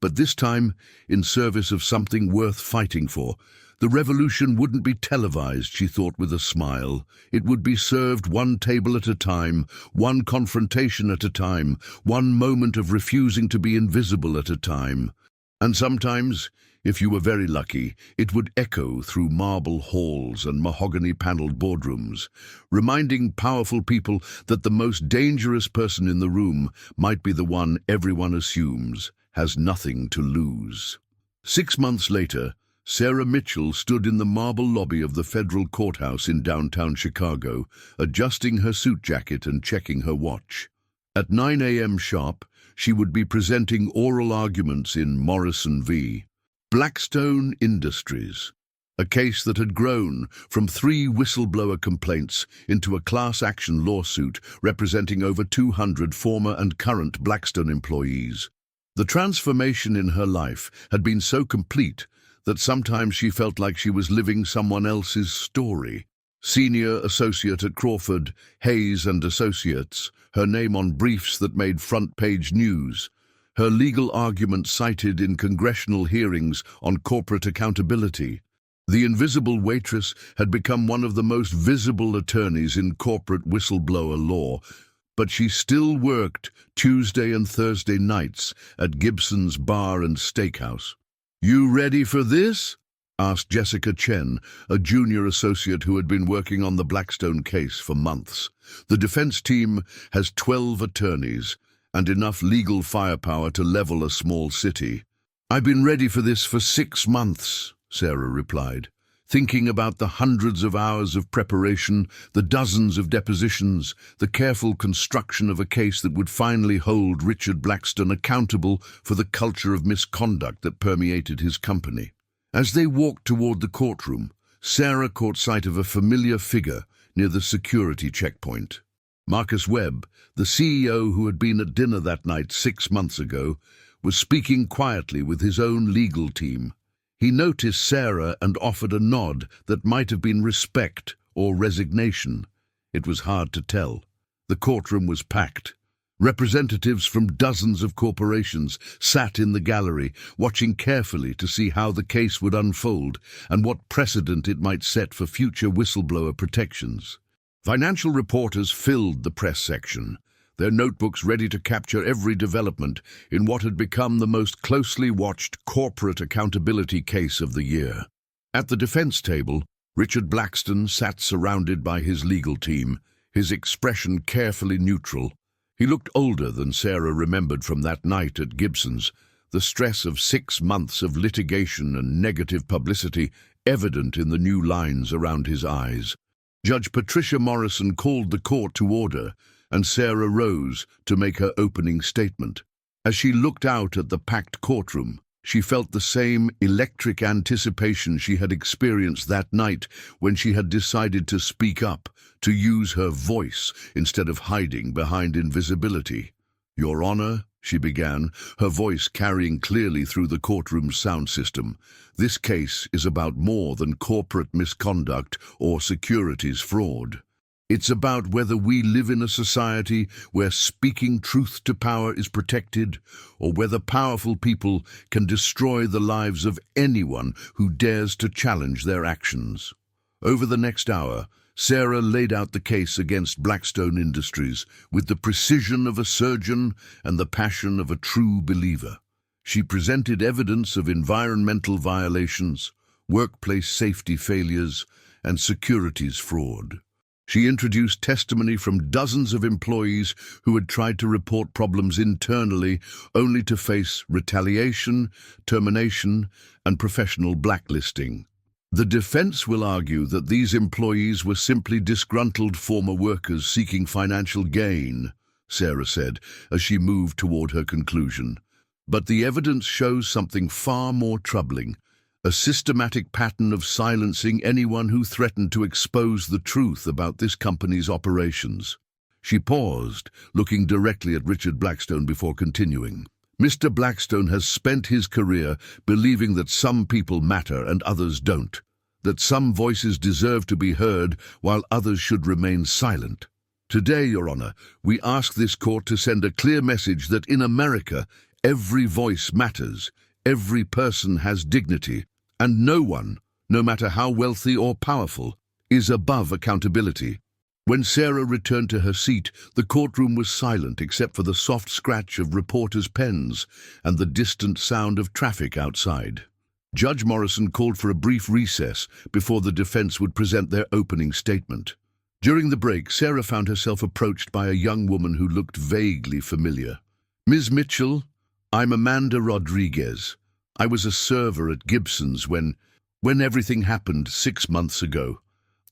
but this time in service of something worth fighting for. The revolution wouldn't be televised, she thought with a smile. It would be served one table at a time, one confrontation at a time, one moment of refusing to be invisible at a time. And sometimes, if you were very lucky, it would echo through marble halls and mahogany-paneled boardrooms, reminding powerful people that the most dangerous person in the room might be the one everyone assumes has nothing to lose. 6 months later, Sarah Mitchell stood in the marble lobby of the federal courthouse in downtown Chicago, adjusting her suit jacket and checking her watch. At 9 a.m. sharp, she would be presenting oral arguments in Morrison v. Blackstone Industries, a case that had grown from 3 whistleblower complaints into a class action lawsuit representing over 200 former and current Blackstone employees. The transformation in her life had been so complete that sometimes she felt like she was living someone else's story. Senior associate at Crawford, Hayes and Associates, her name on briefs that made front-page news, her legal arguments cited in congressional hearings on corporate accountability. The invisible waitress had become one of the most visible attorneys in corporate whistleblower law, but she still worked Tuesday and Thursday nights at Gibson's Bar and Steakhouse. "You ready for this?" asked Jessica Chen, a junior associate who had been working on the Blackstone case for months. The defense team has 12 attorneys and enough legal firepower to level a small city. "I've been ready for this for 6 months, Sarah replied, thinking about the hundreds of hours of preparation, the dozens of depositions, the careful construction of a case that would finally hold Richard Blackstone accountable for the culture of misconduct that permeated his company. As they walked toward the courtroom, Sarah caught sight of a familiar figure near the security checkpoint. Marcus Webb, the CEO who had been at dinner that night 6 months ago, was speaking quietly with his own legal team. He noticed Sarah and offered a nod that might have been respect or resignation. It was hard to tell. The courtroom was packed. Representatives from dozens of corporations sat in the gallery, watching carefully to see how the case would unfold and what precedent it might set for future whistleblower protections. Financial reporters filled the press section, their notebooks ready to capture every development in what had become the most closely watched corporate accountability case of the year. At the defense table, Richard Blackstone sat surrounded by his legal team, his expression carefully neutral. He looked older than Sarah remembered from that night at Gibson's, the stress of 6 months of litigation and negative publicity evident in the new lines around his eyes. Judge Patricia Morrison called the court to order, and Sarah rose to make her opening statement. As she looked out at the packed courtroom, she felt the same electric anticipation she had experienced that night when she had decided to speak up, to use her voice instead of hiding behind invisibility. "Your Honor," she began, her voice carrying clearly through the courtroom's sound system, "this case is about more than corporate misconduct or securities fraud. It's about whether we live in a society where speaking truth to power is protected, or whether powerful people can destroy the lives of anyone who dares to challenge their actions." Over the next hour, Sarah laid out the case against Blackstone Industries with the precision of a surgeon and the passion of a true believer. She presented evidence of environmental violations, workplace safety failures, and securities fraud. She introduced testimony from dozens of employees who had tried to report problems internally only to face retaliation, termination, and professional blacklisting. "The defense will argue that these employees were simply disgruntled former workers seeking financial gain," Sarah said as she moved toward her conclusion. "But the evidence shows something far more troubling. A systematic pattern of silencing anyone who threatened to expose the truth about this company's operations." She paused, looking directly at Richard Blackstone before continuing. "Mr. Blackstone has spent his career believing that some people matter and others don't, that some voices deserve to be heard while others should remain silent. Today, Your Honor, we ask this court to send a clear message that in America, every voice matters, every person has dignity, and no one, no matter how wealthy or powerful, is above accountability." When Sarah returned to her seat, the courtroom was silent except for the soft scratch of reporters' pens and the distant sound of traffic outside. Judge Morrison called for a brief recess before the defense would present their opening statement. During the break, Sarah found herself approached by a young woman who looked vaguely familiar. "Ms. Mitchell, I'm Amanda Rodriguez. I was a server at Gibson's when..." When everything happened 6 months ago,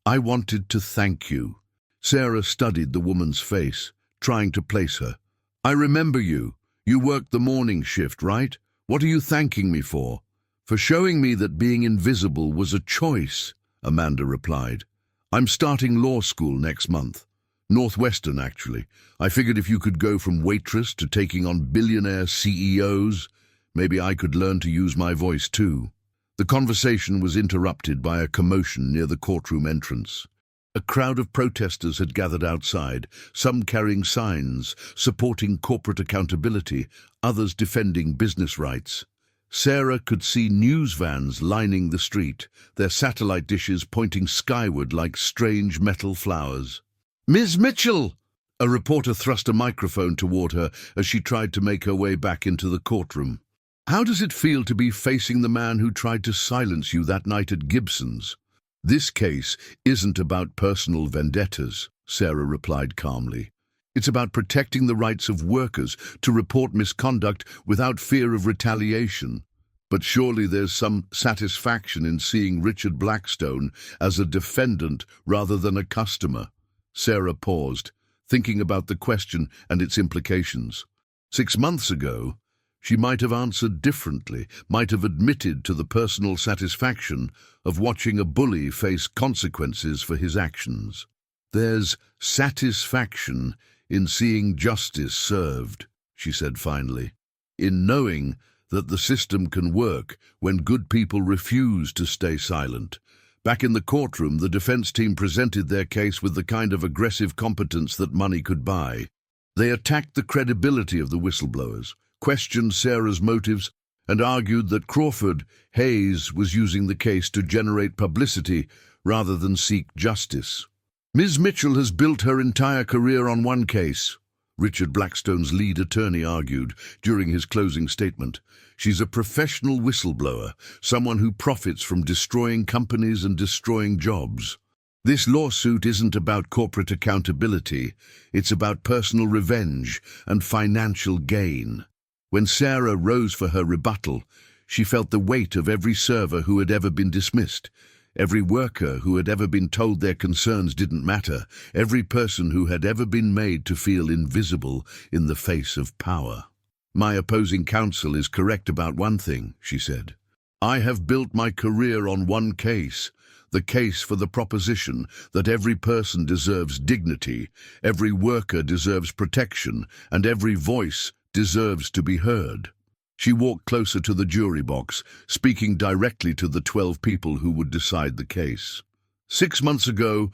I wanted to thank you. Sarah studied the woman's face, trying to place her. I remember you. You worked the morning shift, right? What are you thanking me for? For showing me that being invisible was a choice, Amanda replied. I'm starting law school next month. Northwestern, actually. I figured if you could go from waitress to taking on billionaire CEOs, maybe I could learn to use my voice too. The conversation was interrupted by a commotion near the courtroom entrance. A crowd of protesters had gathered outside, some carrying signs, supporting corporate accountability, others defending business rights. Sarah could see news vans lining the street, their satellite dishes pointing skyward like strange metal flowers. "Ms. Mitchell!" A reporter thrust a microphone toward her as she tried to make her way back into the courtroom. "How does it feel to be facing the man who tried to silence you that night at Gibson's?" "This case isn't about personal vendettas," Sarah replied calmly. "It's about protecting the rights of workers to report misconduct without fear of retaliation. But surely there's some satisfaction in seeing Richard Blackstone as a defendant rather than a customer." Sarah paused, thinking about the question and its implications. 6 months ago, she might have answered differently, might have admitted to the personal satisfaction of watching a bully face consequences for his actions. "There's satisfaction in seeing justice served," she said finally, "in knowing that the system can work when good people refuse to stay silent." Back in the courtroom, the defense team presented their case with the kind of aggressive competence that money could buy. They attacked the credibility of the whistleblowers, questioned Sarah's motives, and argued that Crawford Hayes was using the case to generate publicity rather than seek justice. "Ms. Mitchell has built her entire career on one case," Richard Blackstone's lead attorney argued during his closing statement. "She's a professional whistleblower, someone who profits from destroying companies and destroying jobs. This lawsuit isn't about corporate accountability, it's about personal revenge and financial gain." When Sarah rose for her rebuttal, she felt the weight of every server who had ever been dismissed, every worker who had ever been told their concerns didn't matter, every person who had ever been made to feel invisible in the face of power. "My opposing counsel is correct about one thing," she said. "I have built my career on one case, the case for the proposition that every person deserves dignity, every worker deserves protection, and every voice deserves to be heard." She walked closer to the jury box, speaking directly to the 12 people who would decide the case. 6 months ago,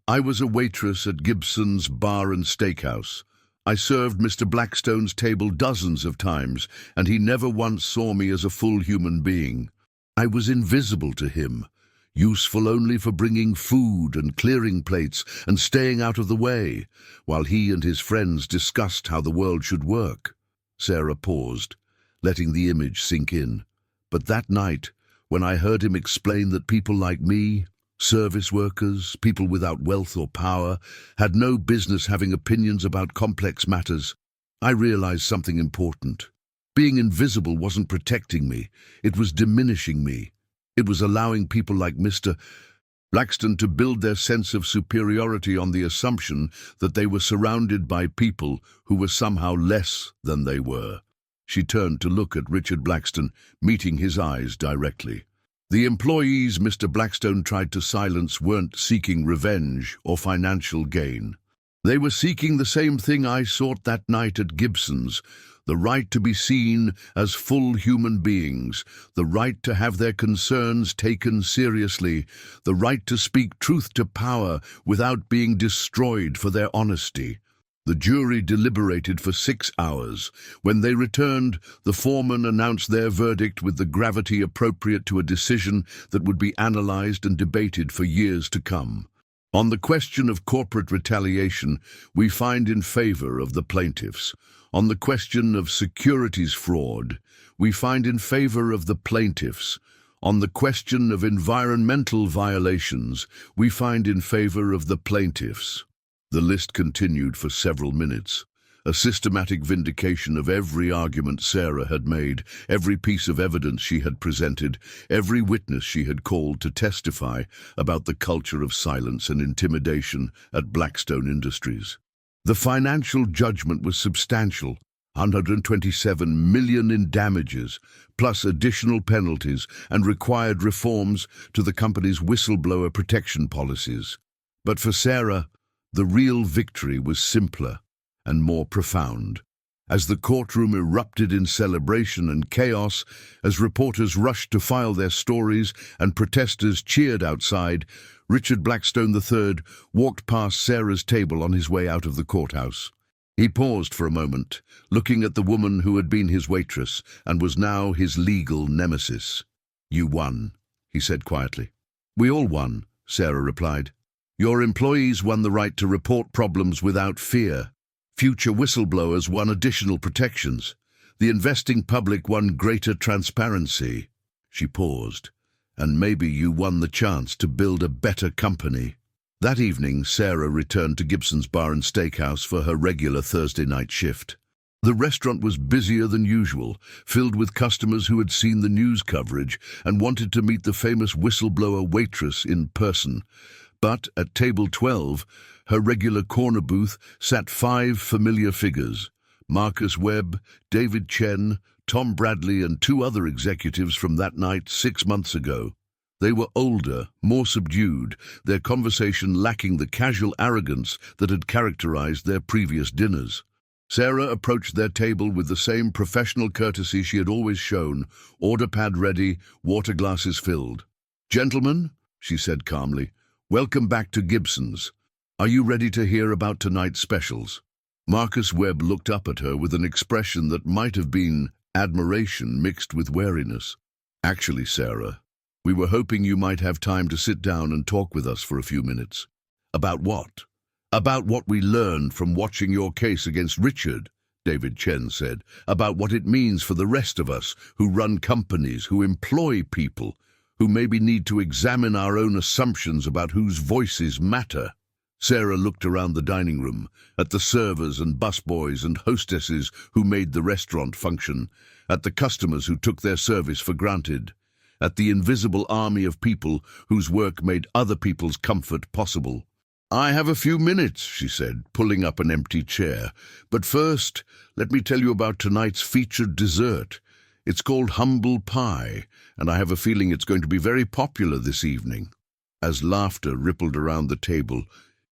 I was a waitress at Gibson's Bar and Steakhouse. I served Mr. Blackstone's table dozens of times, and he never once saw me as a full human being. I was invisible to him, useful only for bringing food and clearing plates and staying out of the way, while he and his friends discussed how the world should work. Sarah paused, letting the image sink in. But that night, when I heard him explain that people like me, service workers, people without wealth or power, had no business having opinions about complex matters, I realized something important. Being invisible wasn't protecting me, it was diminishing me. It was allowing people like Mr. Blackstone to build their sense of superiority on the assumption that they were surrounded by people who were somehow less than they were. She turned to look at Richard Blackstone, meeting his eyes directly. The employees Mr. Blackstone tried to silence weren't seeking revenge or financial gain. They were seeking the same thing I sought that night at Gibson's, the right to be seen as full human beings, the right to have their concerns taken seriously, the right to speak truth to power without being destroyed for their honesty. The jury deliberated for 6 hours. When they returned, the foreman announced their verdict with the gravity appropriate to a decision that would be analyzed and debated for years to come. On the question of corporate retaliation, we find in favor of the plaintiffs. On the question of securities fraud, we find in favor of the plaintiffs. On the question of environmental violations, we find in favor of the plaintiffs. The list continued for several minutes. a systematic vindication of every argument Sarah had made, every piece of evidence she had presented, every witness she had called to testify about the culture of silence and intimidation at Blackstone Industries. The financial judgment was substantial, 127 million in damages, plus additional penalties and required reforms to the company's whistleblower protection policies. But for Sarah, the real victory was simpler and more profound. As the courtroom erupted in celebration and chaos, as reporters rushed to file their stories and protesters cheered outside, Richard Blackstone III walked past Sarah's table on his way out of the courthouse. He paused for a moment, looking at the woman who had been his waitress and was now his legal nemesis. "You won," he said quietly. "We all won," Sarah replied. "Your employees won the right to report problems without fear. Future whistleblowers won additional protections. The investing public won greater transparency." She paused. "And maybe you won the chance to build a better company." That evening, Sarah returned to Gibson's Bar and Steakhouse for her regular Thursday night shift. The restaurant was busier than usual, filled with customers who had seen the news coverage and wanted to meet the famous whistleblower waitress in person. But at table 12, her regular corner booth, sat 5 familiar figures: Marcus Webb, David Chen, Tom Bradley, and 2 other executives from that night 6 months ago. They were older, more subdued, their conversation lacking the casual arrogance that had characterized their previous dinners. Sarah approached their table with the same professional courtesy she had always shown, order pad ready, water glasses filled. "Gentlemen," she said calmly, "welcome back to Gibson's. Are you ready to hear about tonight's specials?" Marcus Webb looked up at her with an expression that might have been admiration mixed with wariness. "Actually, Sarah, we were hoping you might have time to sit down and talk with us for a few minutes." "About what?" "About what we learned from watching your case against Richard," David Chen said. "About what it means for the rest of us who run companies, who employ people, who maybe need to examine our own assumptions about whose voices matter." Sarah looked around the dining room, at the servers and busboys and hostesses who made the restaurant function, at the customers who took their service for granted, at the invisible army of people whose work made other people's comfort possible. "I have a few minutes," she said, pulling up an empty chair. "But first, let me tell you about tonight's featured dessert. It's called humble pie, and I have a feeling it's going to be very popular this evening." As laughter rippled around the table,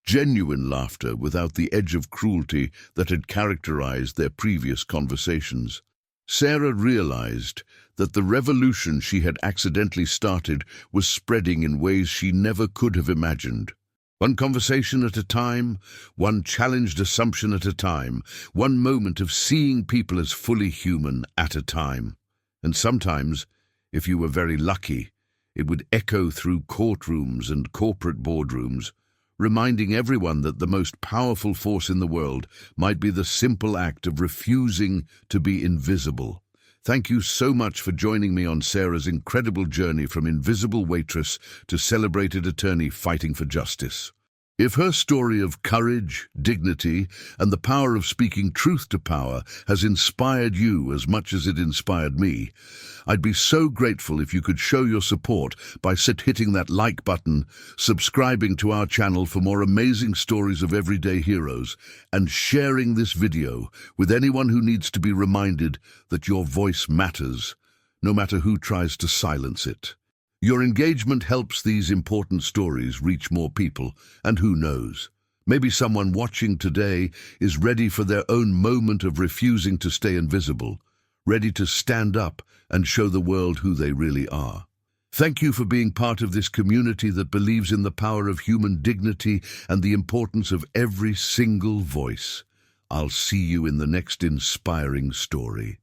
genuine laughter without the edge of cruelty that had characterized their previous conversations, Sarah realized that the revolution she had accidentally started was spreading in ways she never could have imagined. One conversation at a time, one challenged assumption at a time, one moment of seeing people as fully human at a time. And sometimes, if you were very lucky, it would echo through courtrooms and corporate boardrooms, reminding everyone that the most powerful force in the world might be the simple act of refusing to be invisible. Thank you so much for joining me on Sarah's incredible journey from invisible waitress to celebrated attorney fighting for justice. If her story of courage, dignity, and the power of speaking truth to power has inspired you as much as it inspired me, I'd be so grateful if you could show your support by hitting that like button, subscribing to our channel for more amazing stories of everyday heroes, and sharing this video with anyone who needs to be reminded that your voice matters, no matter who tries to silence it. Your engagement helps these important stories reach more people, and who knows, maybe someone watching today is ready for their own moment of refusing to stay invisible, ready to stand up and show the world who they really are. Thank you for being part of this community that believes in the power of human dignity and the importance of every single voice. I'll see you in the next inspiring story.